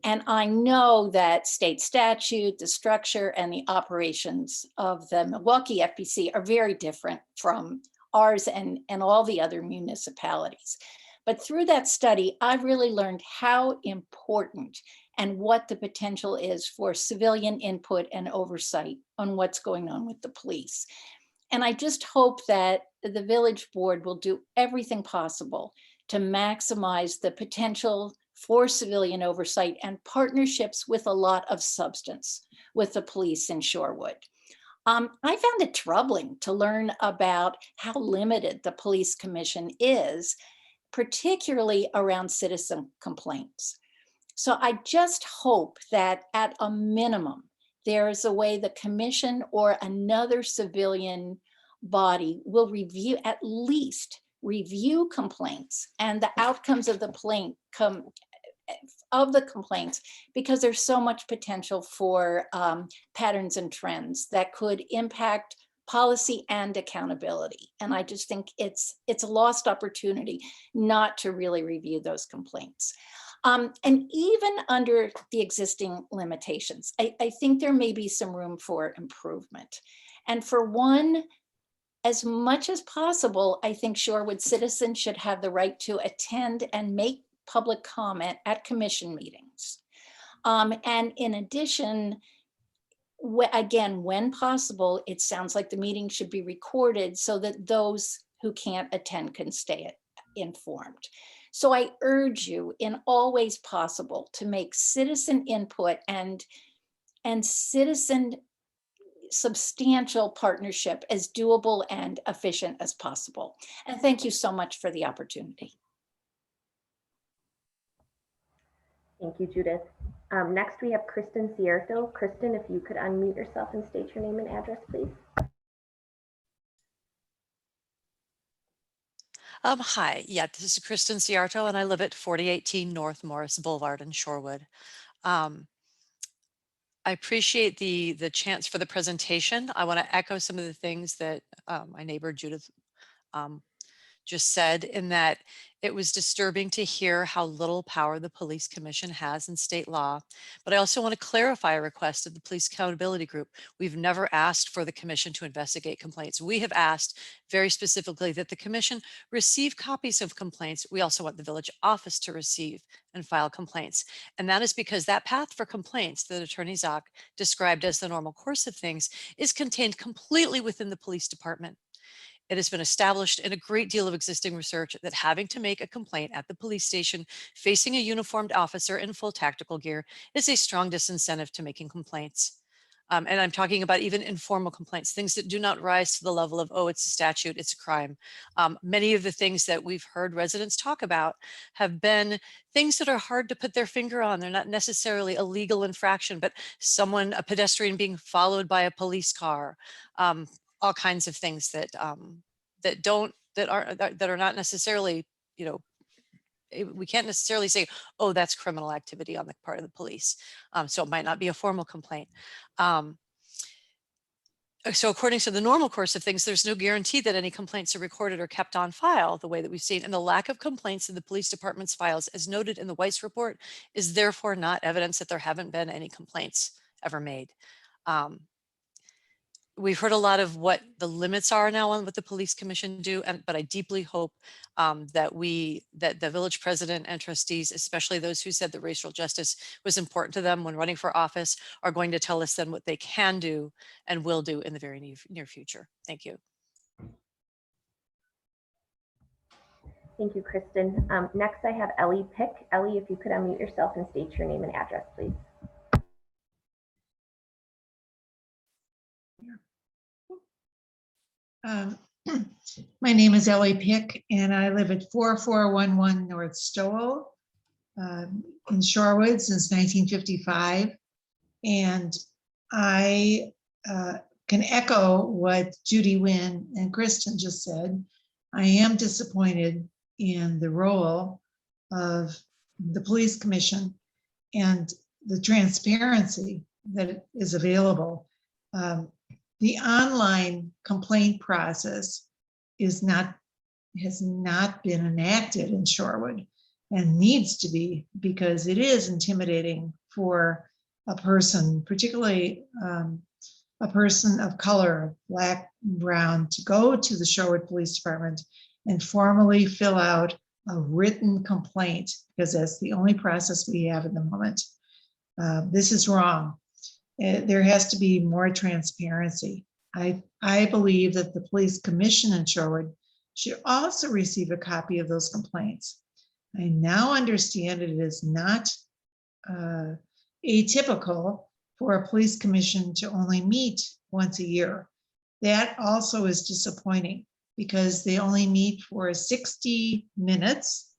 And I know that state statute, the structure, and the operations of the Milwaukee FPC are very different from ours and all the other municipalities. But through that study, I've really learned how important and what the potential is for civilian input and oversight on what's going on with the police. And I just hope that the village board will do everything possible to maximize the potential for civilian oversight and partnerships with a lot of substance with the police in Shorewood. I found it troubling to learn about how limited the police commission is, particularly around citizen complaints. So I just hope that at a minimum, there is a way the commission or another civilian body will at least review complaints and the outcomes of the complaints, because there's so much potential for patterns and trends that could impact policy and accountability. And I just think it's a lost opportunity not to really review those complaints. And even under the existing limitations, I think there may be some room for improvement. And for one, as much as possible, I think Shorewood citizens should have the right to attend and make public comment at commission meetings. And in addition, again, when possible, it sounds like the meeting should be recorded so that those who can't attend can stay informed. So I urge you in all ways possible to make citizen input and citizen substantial partnership as doable and efficient as possible. And thank you so much for the opportunity. Thank you, Judith. Next, we have Kristen Cierto. Kristen, if you could unmute yourself and state your name and address, please. Hi, yeah, this is Kristen Ciarto, and I live at 4018 North Morris Boulevard in Shorewood. I appreciate the chance for the presentation. I want to echo some of the things that my neighbor Judith just said, in that it was disturbing to hear how little power the police commission has in state law. But I also want to clarify a request of the Police Accountability Group. We've never asked for the commission to investigate complaints. We have asked very specifically that the commission receive copies of complaints. We also want the village office to receive and file complaints. And that is because that path for complaints that Attorney Zock described as the normal course of things is contained completely within the police department. It has been established in a great deal of existing research that having to make a complaint at the police station facing a uniformed officer in full tactical gear is a strong disincentive to making complaints. And I'm talking about even informal complaints, things that do not rise to the level of, oh, it's a statute, it's a crime. Many of the things that we've heard residents talk about have been things that are hard to put their finger on. They're not necessarily a legal infraction, but a pedestrian being followed by a police car, all kinds of things that are not necessarily, we can't necessarily say, oh, that's criminal activity on the part of the police. So it might not be a formal complaint. So according to the normal course of things, there's no guarantee that any complaints are recorded or kept on file the way that we've seen. And the lack of complaints in the police department's files, as noted in the Weiss report, is therefore not evidence that there haven't been any complaints ever made. We've heard a lot of what the limits are now on what the police commission do, but I deeply hope that the village president and trustees, especially those who said that racial justice was important to them when running for office, are going to tell us then what they can do and will do in the very near future. Thank you. Thank you, Kristen. Next, I have Ellie Pick. Ellie, if you could unmute yourself and state your name and address, please. My name is Ellie Pick, and I live at 4411 North Stowell in Shorewood since 1955. And I can echo what Judy Wynn and Kristen just said. I am disappointed in the role of the police commission and the transparency that is available. The online complaint process has not been enacted in Shorewood and needs to be, because it is intimidating for a person, particularly a person of color, Black, brown, to go to the Shorewood Police Department and formally fill out a written complaint, because that's the only process we have at the moment. This is wrong. There has to be more transparency. I believe that the police commission in Shorewood should also receive a copy of those complaints. I now understand it is not atypical for a police commission to only meet once a year. That also is disappointing because they only meet for 60 minutes.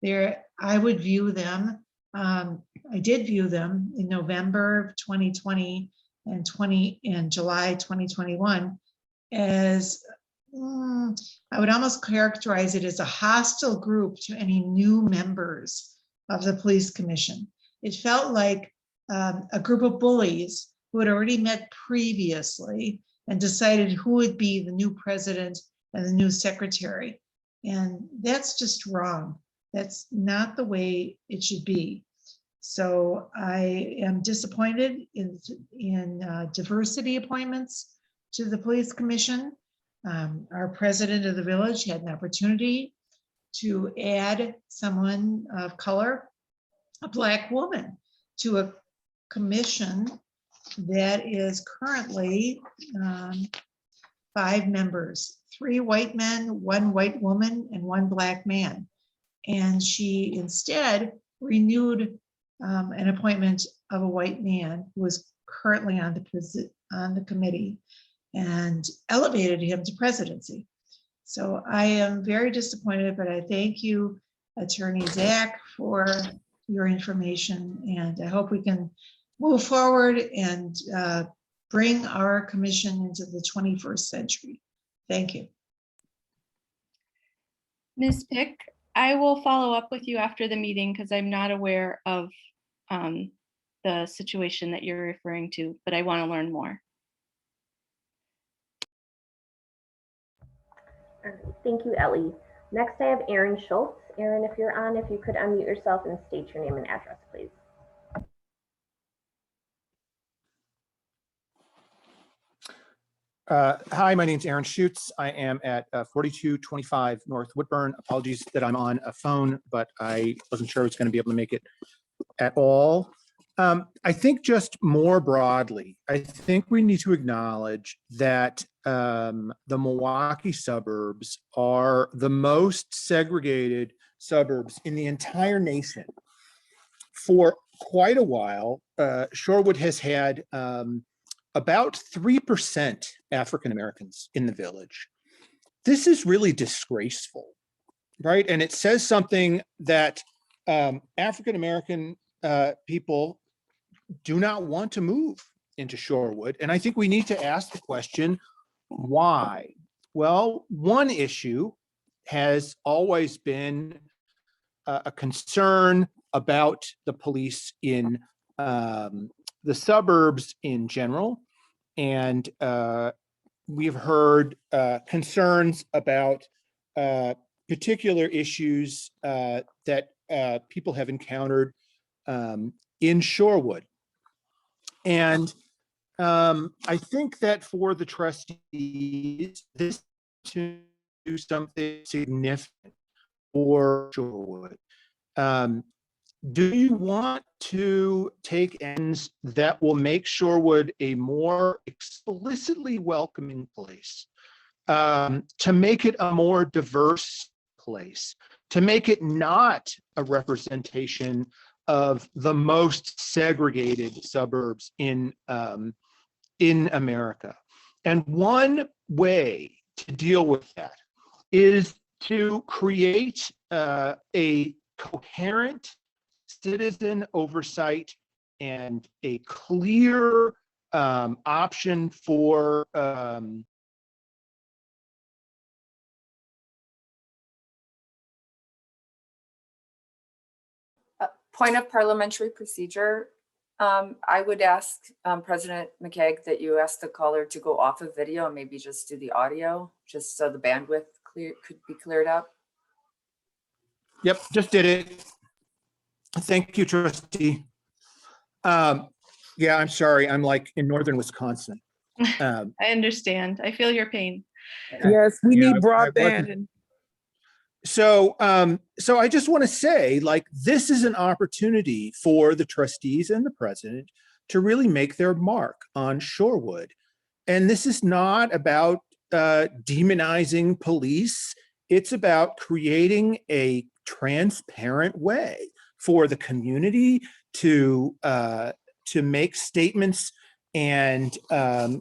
I would view them, I did view them in November of 2020 and July 2021 as, I would almost characterize it as a hostile group to any new members of the police commission. It felt like a group of bullies who had already met previously and decided who would be the new president and the new secretary. And that's just wrong. That's not the way it should be. So I am disappointed in diversity appointments to the police commission. Our president of the village had an opportunity to add someone of color, a Black woman, to a commission that is currently 5 members, 3 white men, 1 white woman, and 1 Black man. And she instead renewed an appointment of a white man who was currently on the committee and elevated him to presidency. So I am very disappointed, but I thank you, Attorney Zach, for your information, and I hope we can move forward and bring our commission into the 21st century. Thank you. Ms. Pick, I will follow up with you after the meeting because I'm not aware of the situation that you're referring to, but I want to learn more. All right, thank you, Ellie. Next, I have Aaron Schultz. Aaron, if you're on, if you could unmute yourself and state your name and address, please. Hi, my name's Aaron Schutz. I am at 4225 North Woodburn. Apologies that I'm on a phone, but I wasn't sure I was going to be able to make it at all. I think just more broadly, I think we need to acknowledge that the Milwaukee suburbs are the most segregated suburbs in the entire nation. For quite a while, Shorewood has had about 3% African Americans in the village. This is really disgraceful, right? And it says something that African American people do not want to move into Shorewood. And I think we need to ask the question, why? Well, one issue has always been a concern about the police in the suburbs in general. And we've heard concerns about particular issues that people have encountered in Shorewood. And I think that for the trustees, this to do something significant for Shorewood. Do you want to take ends that will make Shorewood a more explicitly welcoming place, to make it a more diverse place, to make it not a representation of the most segregated suburbs in America? And one way to deal with that is to create a coherent citizen oversight and a clear option for Point of parliamentary procedure. I would ask President McKeag that you ask the caller to go off of video and maybe just do the audio, just so the bandwidth could be cleared up. Yep, just did it. Thank you, trustee. Yeah, I'm sorry. I'm like in northern Wisconsin. I understand. I feel your pain. Yes, we Yeah, need I wasn't- broadband. And So, so I just want to say, like, this is an opportunity for the trustees and the president to really make their mark on Shorewood. And this is not about demonizing police. It's about creating a transparent way for the community to make statements and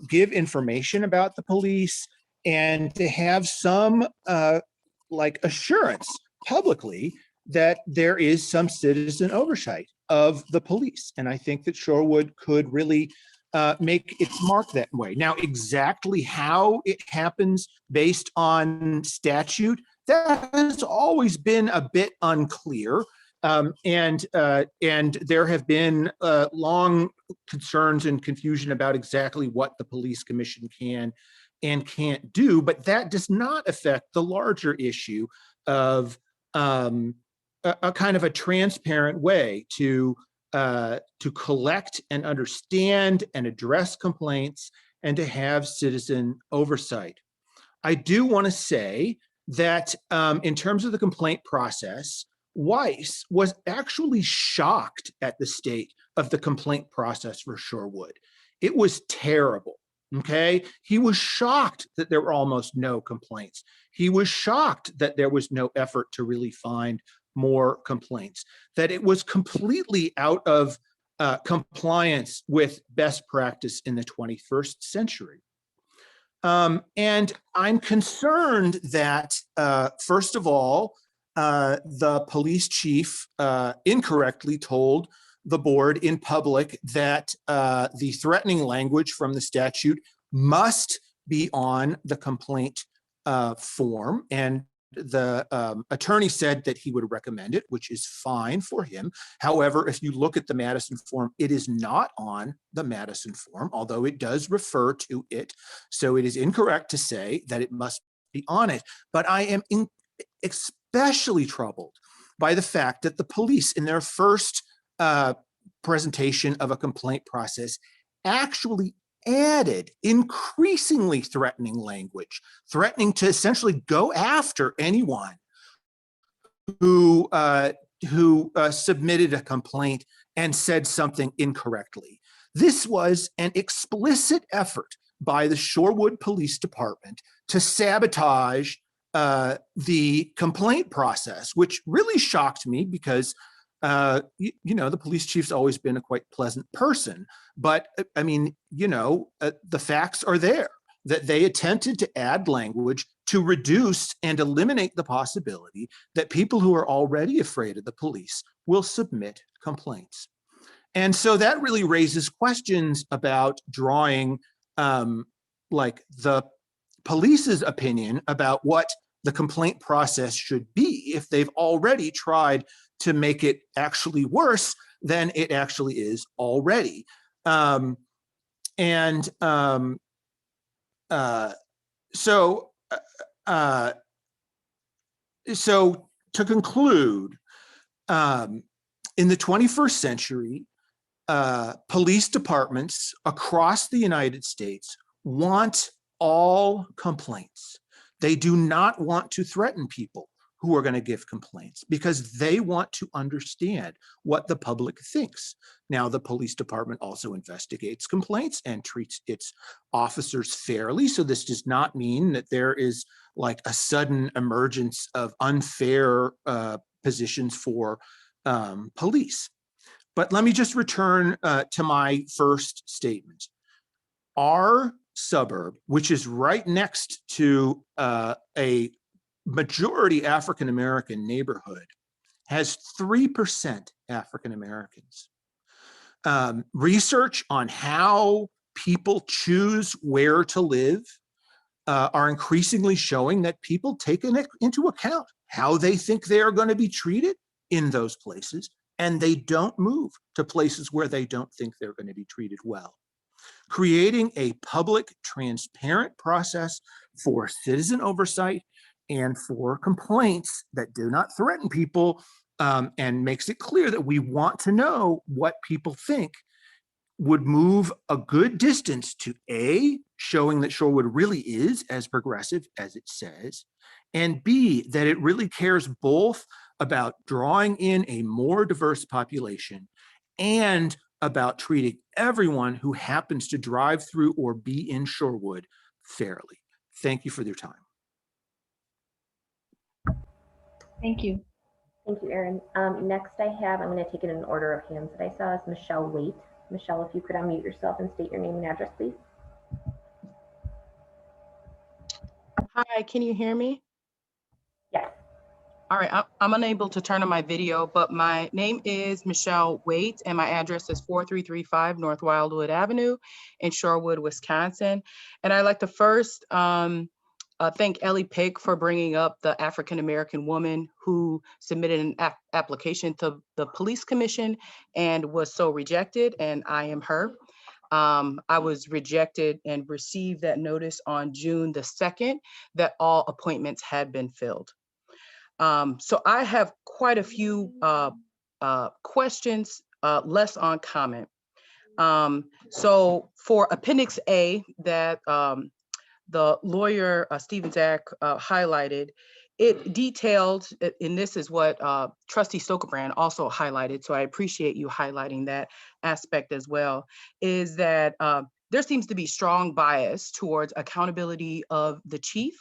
give information about the police, and to have some like assurance publicly that there is some citizen oversight of the police. And I think that Shorewood could really make its mark that way. Now, exactly how it happens based on statute, that has always been a bit unclear. And there have been long concerns and confusion about exactly what the police commission can and can't do, but that does not affect the larger issue of a kind of a transparent way to collect and understand and address complaints and to have citizen oversight. I do want to say that in terms of the complaint process, Weiss was actually shocked at the state of the complaint process for Shorewood. It was terrible. Okay, he was shocked that there were almost no complaints. He was shocked that there was no effort to really find more complaints, that it was completely out of compliance with best practice in the 21st century. And I'm concerned that, first of all, the police chief incorrectly told the board in public that the threatening language from the statute must be on the complaint form. And the attorney said that he would recommend it, which is fine for him. However, if you look at the Madison form, it is not on the Madison form, although it does refer to it. So it is incorrect to say that it must be on it. But I am especially troubled by the fact that the police, in their first presentation of a complaint process, actually added increasingly threatening language, threatening to essentially go after anyone who submitted a complaint and said something incorrectly. This was an explicit effort by the Shorewood Police Department to sabotage the complaint process, which really shocked me because you know, the police chief's always been a quite pleasant person, but I mean, you know, the facts are there that they attempted to add language to reduce and eliminate the possibility that people who are already afraid of the police will submit complaints. And so that really raises questions about drawing like the police's opinion about what the complaint process should be if they've already tried to make it actually worse than it actually is already. So to conclude, in the 21st century, police departments across the United States want all complaints. They do not want to threaten people who are going to give complaints because they want to understand what the public thinks. Now, the police department also investigates complaints and treats its officers fairly. So this does not mean that there is like a sudden emergence of unfair positions for police. But let me just return to my first statement. Our suburb, which is right next to a majority African-American neighborhood, has 3% African-Americans. Research on how people choose where to live are increasingly showing that people take into account how they think they are going to be treated in those places, and they don't move to places where they don't think they're going to be treated well. Creating a public, transparent process for citizen oversight and for complaints that do not threaten people, and makes it clear that we want to know what people think, would move a good distance to A, showing that Shorewood really is as progressive as it says, and B, that it really cares both about drawing in a more diverse population and about treating everyone who happens to drive through or be in Shorewood fairly. Thank you for your time. Thank you. Thank you, Erin. Next I'm going to take it in order of hands that I saw, is Michelle Waite. Michelle, if you could unmute yourself and state your name and address, please. Hi, can you hear me? Yes. All right, I'm unable to turn on my video, but my name is Michelle Waite and my address is 4335 North Wildwood Avenue in Shorewood, Wisconsin. And I'd like to first thank Ellie Pick for bringing up the African-American woman who submitted an application to the police commission and was so rejected, and I am her. I was rejected and received that notice on June the 2nd that all appointments had been filled. So I have quite a few questions, less on comment. So for Appendix A that the lawyer, Stephen Zach, highlighted, it detailed, and this is what Trustee Stokebrand also highlighted, so I appreciate you highlighting that aspect as well, is that there seems to be strong bias towards accountability of the chief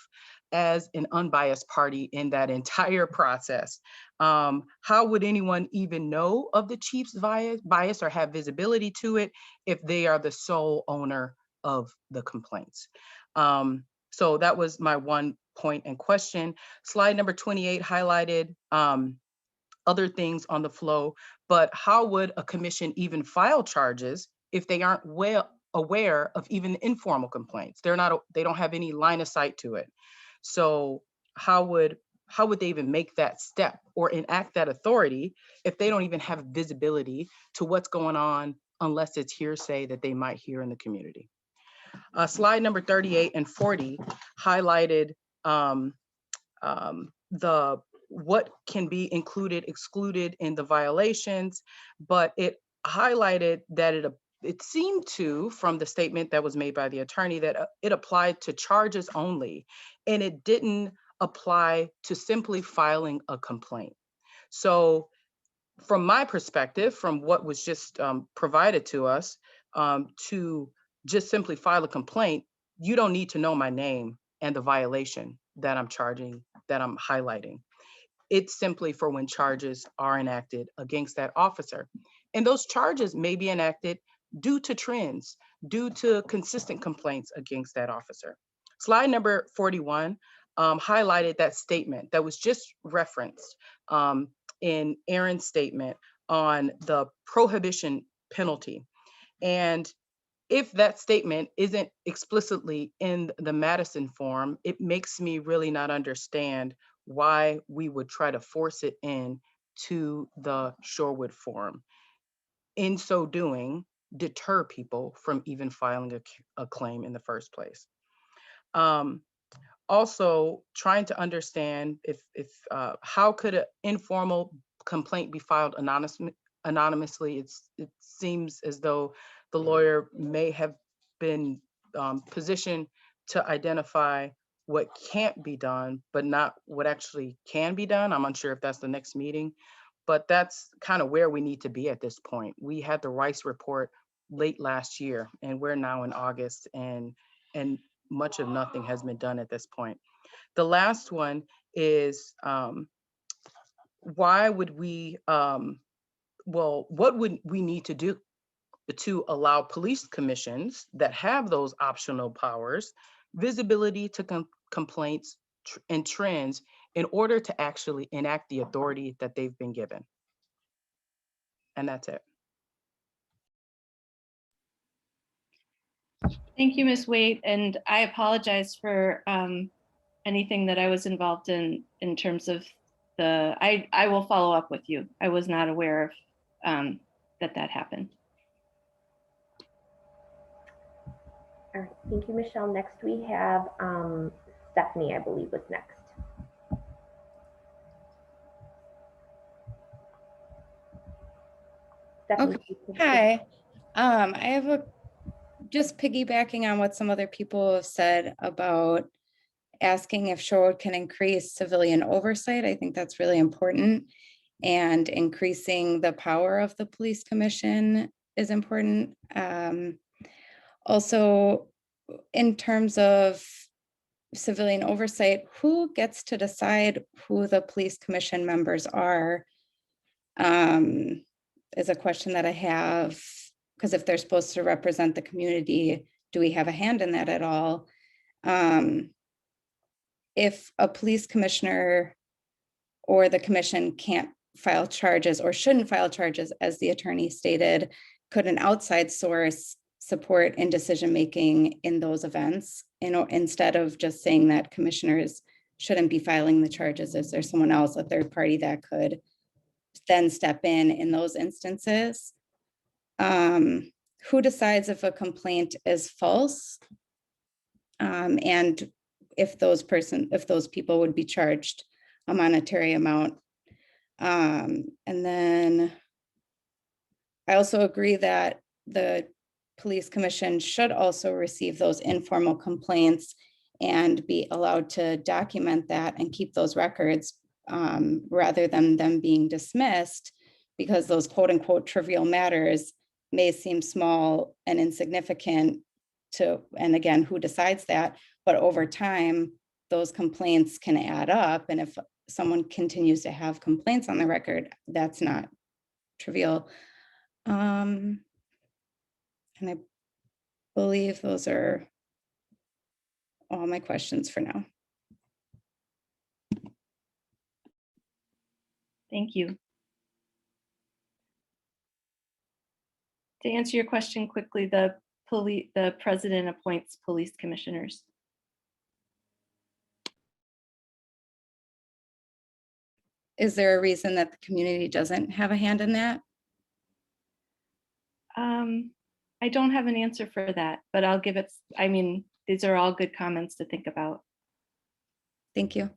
as an unbiased party in that entire process. How would anyone even know of the chief's bias or have visibility to it if they are the sole owner of the complaints? So that was my one point and question. Slide number 28 highlighted other things on the flow, but how would a commission even file charges if they aren't well aware of even informal complaints? They don't have any line of sight to it. So how would they even make that step or enact that authority if they don't even have visibility to what's going on unless it's hearsay that they might hear in the community? Slide number 38 and 40 highlighted what can be included, excluded in the violations, but it highlighted that it seemed to, from the statement that was made by the attorney, that it applied to charges only, and it didn't apply to simply filing a complaint. So from my perspective, from what was just provided to us, to just simply file a complaint, you don't need to know my name and the violation that I'm charging, that I'm highlighting. It's simply for when charges are enacted against that officer. And those charges may be enacted due to trends, due to consistent complaints against that officer. Slide number 41 highlighted that statement that was just referenced in Erin's statement on the prohibition penalty. And if that statement isn't explicitly in the Madison form, it makes me really not understand why we would try to force it in to the Shorewood form. In so doing, deter people from even filing a claim in the first place. Also trying to understand if how could an informal complaint be filed anonymously? It seems as though the lawyer may have been positioned to identify what can't be done, but not what actually can be done. I'm unsure if that's the next meeting, but that's kind of where we need to be at this point. We had the Rice report late last year, and we're now in August, and much of nothing has been done at this point. The last one is why would we, what would we need to do to allow police commissions that have those optional powers visibility to complaints and trends in order to actually enact the authority that they've been given? And that's it. Thank you, Ms. Waite, and I apologize for anything that I was involved in terms of I will follow up with you. I was not aware of that happened. All right, thank you, Michelle. Next we have Stephanie, I believe, was next. Stephanie, Okay. please take the- Hi. I have just piggybacking on what some other people have said about asking if Shorewood can increase civilian oversight. I think that's really important. And increasing the power of the police commission is important. Also, in terms of civilian oversight, who gets to decide who the police commission members are? Is a question that I have, because if they're supposed to represent the community, do we have a hand in that at all? If a police commissioner or the commission can't file charges or shouldn't file charges, as the attorney stated, could an outside source support in decision-making in those events? Instead of just saying that commissioners shouldn't be filing the charges, is there someone else, a third party that could then step in those instances? Who decides if a complaint is false? And if those people would be charged a monetary amount. And then I also agree that the police commission should also receive those informal complaints and be allowed to document that and keep those records rather than them being dismissed, because those quote unquote trivial matters may seem small and insignificant to, and again, who decides that? But over time, those complaints can add up. And if someone continues to have complaints on the record, that's not trivial. And I believe those are all my questions for now. Thank you. To answer your question quickly, the president appoints police commissioners. Is there a reason that the community doesn't have a hand in that? I don't have an answer for that, but I'll give it, I mean, these are all good comments to think about. Thank you.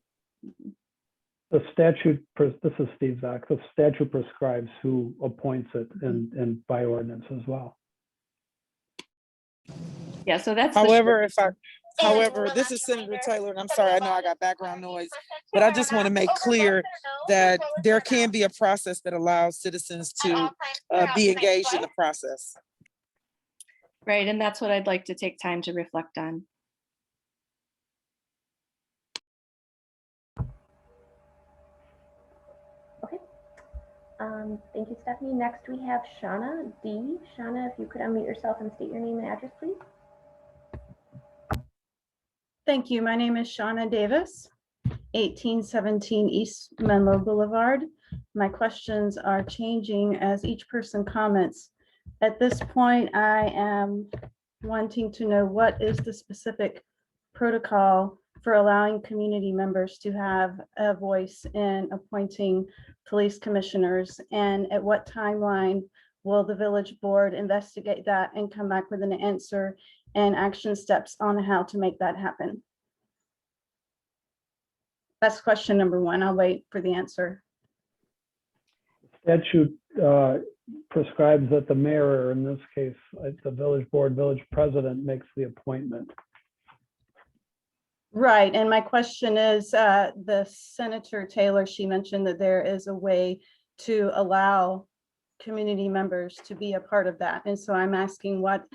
The statute, this is Steve Zach, the statute prescribes who appoints it and by ordinance as well. Yeah, so that's. However, this is Senator Taylor, and I'm sorry, I know I got background noise, but I just want to make clear that there can be a process that allows citizens to be engaged in the process. Right, and that's what I'd like to take time to reflect on. Okay. Thank you, Stephanie. Next we have Shauna D. Shauna, if you could unmute yourself and state your name and address, please. Thank you. My name is Shauna Davis, 1817 East Menlo Boulevard. My questions are changing as each person comments. At this point, I am wanting to know what is the specific protocol for allowing community members to have a voice in appointing police commissioners, and at what timeline will the village board investigate that and come back with an answer and action steps on how to make that happen? That's question number one. I'll wait for the answer. Statute prescribes that the mayor, or in this case, the village board, village president, makes the appointment. Right, and my question is, the Senator Taylor, she mentioned that there is a way to allow community members to be a part of that. And so I'm asking, what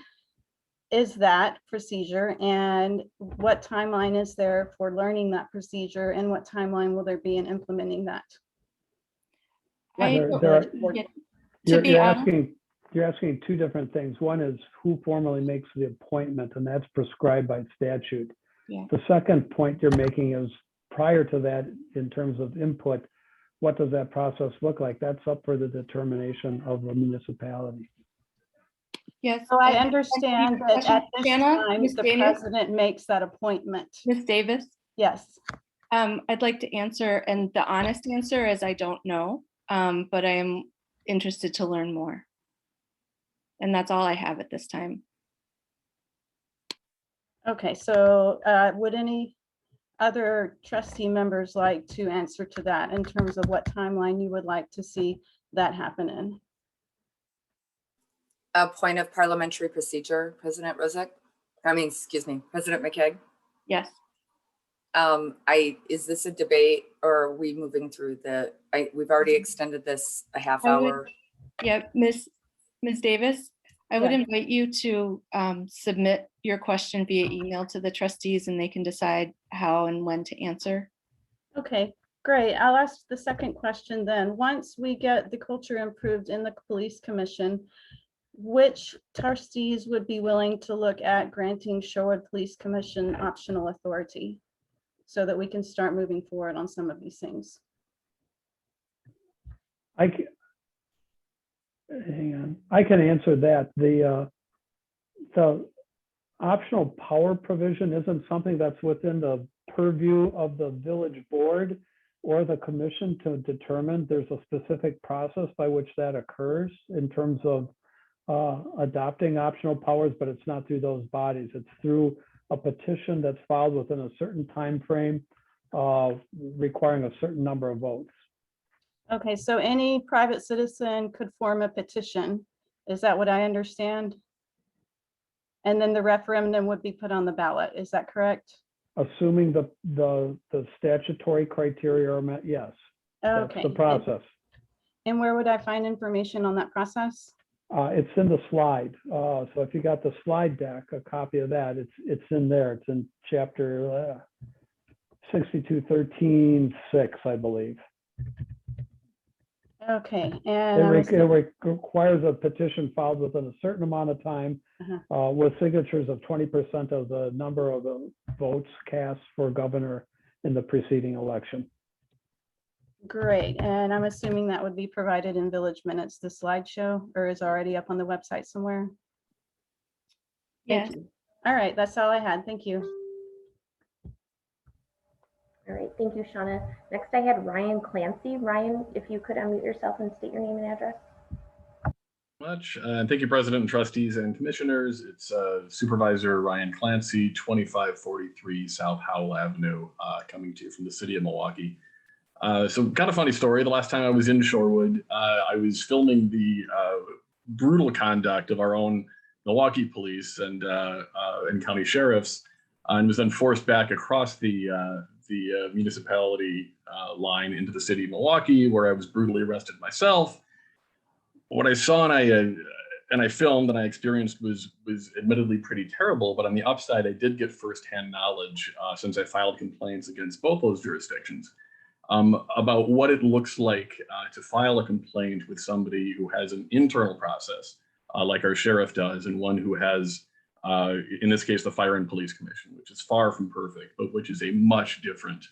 is that procedure and what timeline is there for learning that procedure, and what timeline will there be in implementing that? You're asking two different things. One is who formally makes the appointment, and that's prescribed by statute. Yeah. The second point you're making is prior to that, in terms of input, what does that process look like? That's up for the determination of a municipality. Yes. So I and- understand that Question, at this Shanna, time, Ms. the Davis? president makes that appointment. Ms. Davis? Yes. I'd like to answer, and the honest answer is I don't know, but I am interested to learn more. And that's all I have at this time. Okay, so would any other trustee members like to answer to that in terms of what timeline you would like to see that happen in? A point of parliamentary procedure, President Rosick. Excuse me, President McKeag. Yes. Is this a debate or are we moving through we've already extended this a half I would- hour. Yeah, Ms. Davis, I would Yeah. invite you to submit your question via email to the trustees and they can decide how and when to answer. Okay, great. I'll ask the second question then. Once we get the culture improved in the police commission, which trustees would be willing to look at granting Shorewood Police Commission optional authority so that we can start moving forward on some of these things? Hang on, I can answer that. The optional power provision isn't something that's within the purview of the village board or the commission to determine. There's a specific process by which that occurs in terms of adopting optional powers, but it's not through those bodies. It's through a petition that's filed within a certain time frame, requiring a certain number of votes. Okay, so any private citizen could form a petition. Is that what I understand? And then the referendum would be put on the ballot. Is that correct? Assuming the statutory criteria are met, yes. That's Okay. the process. And where would I find information on that process? It's in the slide. So if you got the slide deck, a copy of that, it's in there. It's in chapter 6213-6, I believe. Okay, It and requires a petition filed within a certain amount of time with signatures of 20% of the number of the votes cast for governor in the preceding election. great. And I'm assuming that would be provided in village minutes, the slideshow, or is already up on the website somewhere? Thank Yes. you. All right, that's all I had. Thank you. All right, thank you, Shauna. Next, I had Ryan Clancy. Ryan, if you could unmute yourself and state your name and address. Much. Thank you, President and trustees and commissioners. It's Supervisor Ryan Clancy, 2543 South Howell Avenue, coming to you from the city of Milwaukee. So kind of funny story. The last time I was in Shorewood, I was filming the brutal conduct of our own Milwaukee police and county sheriffs, and was then forced back across the municipality line into the city of Milwaukee, where I was brutally arrested myself. What I saw and I filmed and I experienced was admittedly pretty terrible, but on the upside, I did get firsthand knowledge since I filed complaints against both those jurisdictions about what it looks like to file a complaint with somebody who has an internal process like our sheriff does, and one who has, in this case, the Fire and Police Commission, which is far from perfect, but which is a much different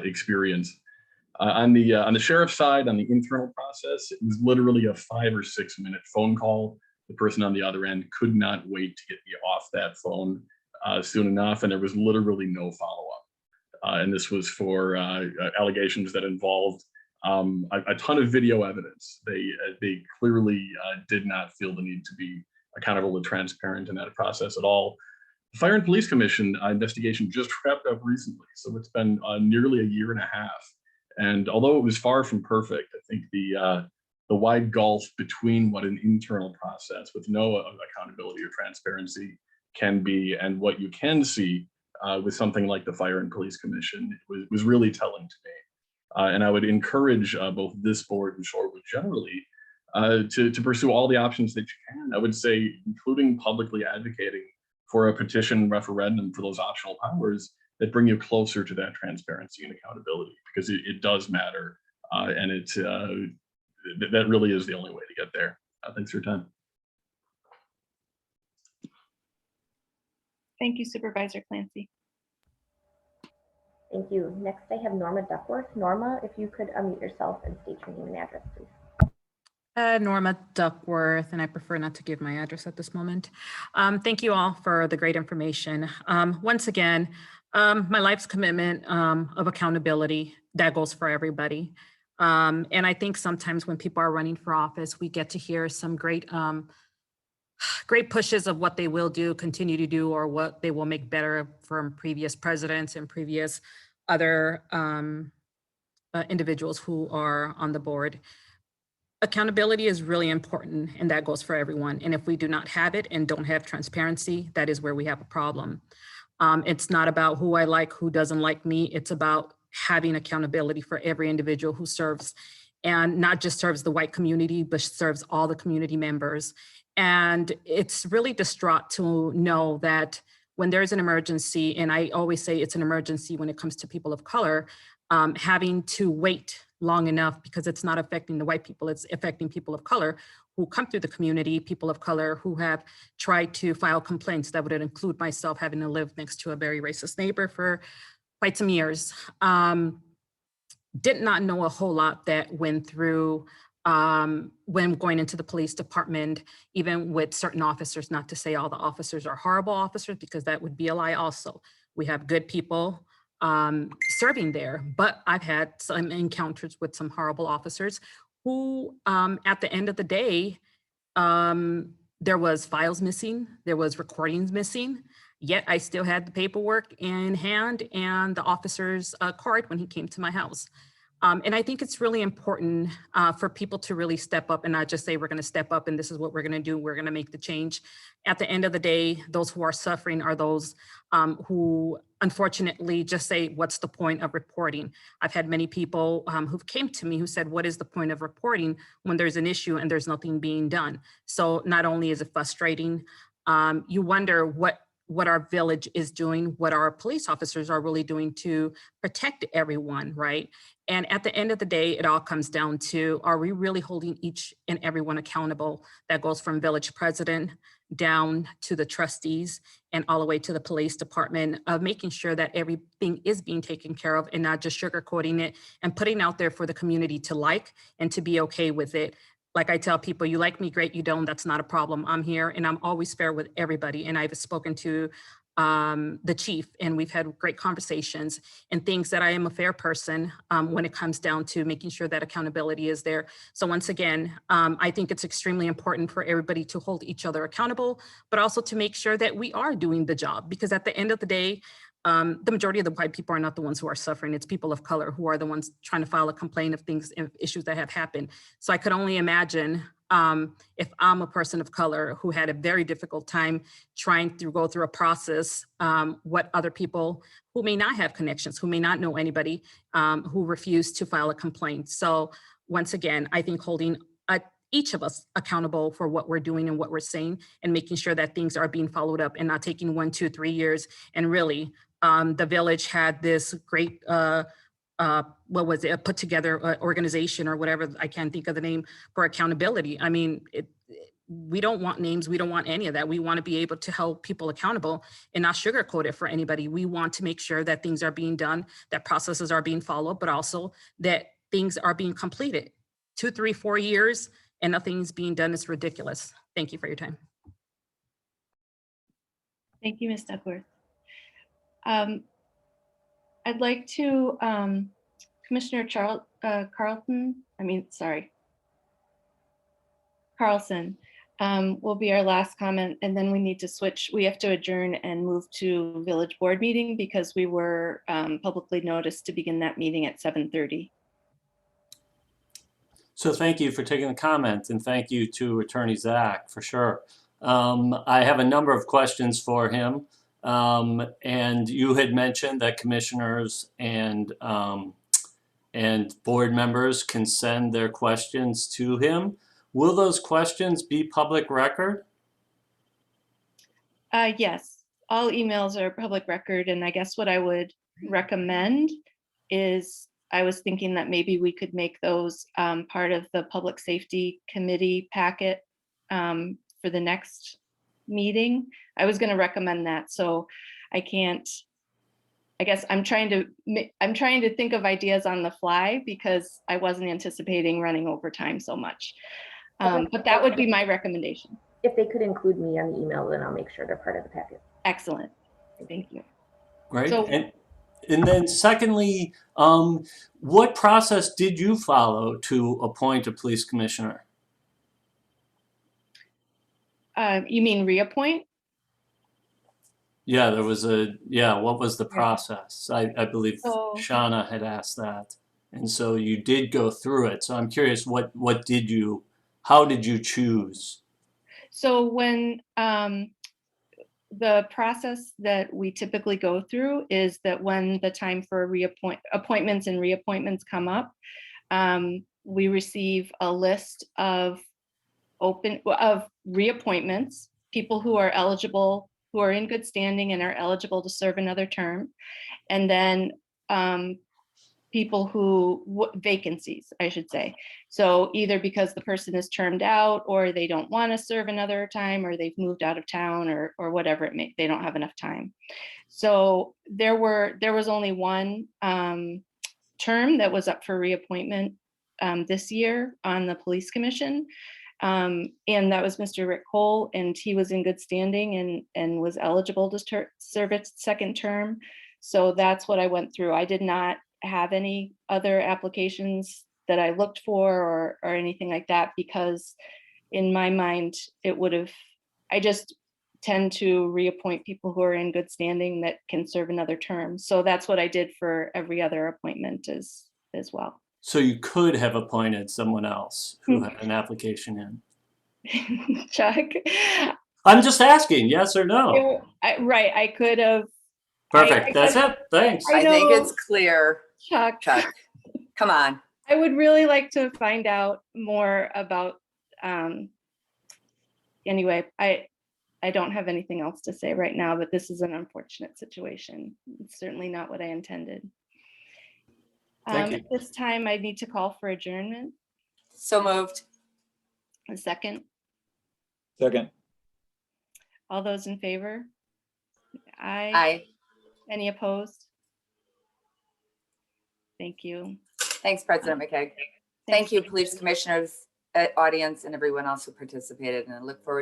experience. On the sheriff's side, on the internal process, it was literally a 5 or 6 minute phone call. The person on the other end could not wait to get me off that phone soon enough, and there was literally no follow-up. And this was for allegations that involved a ton of video evidence. They clearly did not feel the need to be accountable and transparent in that process at all. The Fire and Police Commission investigation just wrapped up recently, so it's been nearly a year and a half. And although it was far from perfect, I think the wide gulf between what an internal process with no accountability or transparency can be and what you can see with something like the Fire and Police Commission was really telling to me. And I would encourage both this board and Shorewood generally to pursue all the options that you can. I would say, including publicly advocating for a petition referendum for those optional powers that bring you closer to that transparency and accountability, because it does matter. And that really is the only way to get there. Thanks for your time. Thank you, Supervisor Clancy. Thank you. Next, I have Norma Duckworth. Norma, if you could unmute yourself and state your name and address, please. Norma Duckworth, and I prefer not to give my address at this moment. Thank you all for the great information. Once again, my life's commitment of accountability, that goes for everybody. And I think sometimes when people are running for office, we get to hear some great pushes of what they will do, continue to do, or what they will make better from previous presidents and previous other individuals who are on the board. Accountability is really important, and that goes for everyone. And if we do not have it and don't have transparency, that is where we have a problem. It's not about who I like, who doesn't like me. It's about having accountability for every individual who serves, and not just serves the white community, but serves all the community members. And it's really distraught to know that when there's an emergency, and I always say it's an emergency when it comes to people of color, having to wait long enough because it's not affecting the white people, it's affecting people of color who come through the community, people of color who have tried to file complaints. That would include myself having to live next to a very racist neighbor for quite some years. Did not know a whole lot that went through when going into the police department, even with certain officers, not to say all the officers are horrible officers, because that would be a lie also. We have good people serving there, but I've had some encounters with some horrible officers who at the end of the day, there was files missing, there was recordings missing, yet I still had the paperwork in hand and the officer's card when he came to my house. And I think it's really important for people to really step up and not just say, we're going to step up and this is what we're going to do, we're going to make the change. At the end of the day, those who are suffering are those who unfortunately just say, what's the point of reporting? I've had many people who've came to me who said, what is the point of reporting when there's an issue and there's nothing being done? So not only is it frustrating, you wonder what our village is doing, what our police officers are really doing to protect everyone, right? And at the end of the day, it all comes down to, are we really holding each and everyone accountable? That goes from village president down to the trustees and all the way to the police department, of making sure that everything is being taken care of and not just sugarcoating it and putting out there for the community to like and to be okay with it. Like I tell people, you like me, great, you don't, that's not a problem. I'm here and I'm always fair with everybody. And I've spoken to the chief and we've had great conversations and things that I am a fair person when it comes down to making sure that accountability is there. So once again, I think it's extremely important for everybody to hold each other accountable, but also to make sure that we are doing the job, because at the end of the day, the majority of the white people are not the ones who are suffering. It's people of color who are the ones trying to file a complaint of things, of issues that have happened. So I could only imagine if I'm a person of color who had a very difficult time trying to go through a process, what other people who may not have connections, who may not know anybody, who refuse to file a complaint. So once again, I think holding each of us accountable for what we're doing and what we're saying, and making sure that things are being followed up and not taking 1, 2, 3 years. And really, the village had this great, what was it, a put together organization or whatever, I can't think of the name, for accountability. I mean, we don't want names, we don't want any of that. We want to be able to hold people accountable and not sugarcoat it for anybody. We want to make sure that things are being done, that processes are being followed, but also that things are being completed. 2, 3, 4 years and nothing's being done is ridiculous. Thank you for your time. Thank you, Ms. Duckworth. I'd like to, Commissioner Carlson will be our last comment, and then we need to switch. We have to adjourn and move to village board meeting because we were publicly noticed to begin that meeting at 7:30. So thank you for taking the comment, and thank you to Attorney Zach for sure. I have a number of questions for him. And you had mentioned that commissioners and board members can send their questions to him. Will those questions be public record? Yes, all emails are public record, and I guess what I would recommend is, I was thinking that maybe we could make those part of the Public Safety Committee packet for the next meeting. I was going to recommend that, so I guess I'm trying to think of ideas on the fly because I wasn't anticipating running over time so much. But that would be my recommendation. If they could include me on the email, then I'll make sure they're part of the packet. Excellent. Thank you. Great. So- And then secondly, what process did you follow to appoint a police commissioner? You mean reappoint? Yeah, there was what was the process? I believe So- Shauna had asked that. And so you did go through it. So I'm curious, how did you choose? So when the process that we typically go through is that when the time for appointments and reappointments come up, we receive a list of reappointments, people who are eligible, who are in good standing and are eligible to serve another term, and then people who vacancies, I should say. So either because the person is termed out, or they don't want to serve another time, or they've moved out of town, or whatever it may, they don't have enough time. So there was only one term that was up for reappointment this year on the police commission. And that was Mr. Rick Cole, and he was in good standing and was eligible to serve its second term. So that's what I went through. I did not have any other applications that I looked for or anything like that, because in my mind, I just tend to reappoint people who are in good standing that can serve another term. So that's what I did for every other appointment as well. So you could have appointed someone else who had an application in. Chuck? I'm just asking, yes or no? Right, I could have. Perfect, that's it, thanks. I think it's clear. Chuck, come on. I would really like to find out more about, anyway, I don't have anything else to say right now, but this is an unfortunate situation. It's certainly not what I intended. Thank you. At this time, I need to call for adjournment. So moved. A second. Second. All those in favor? Aye. Aye. Any opposed? Thank you. Thanks, President McKay. Thank you, police commissioners, audience, and everyone else who participated, and I look forward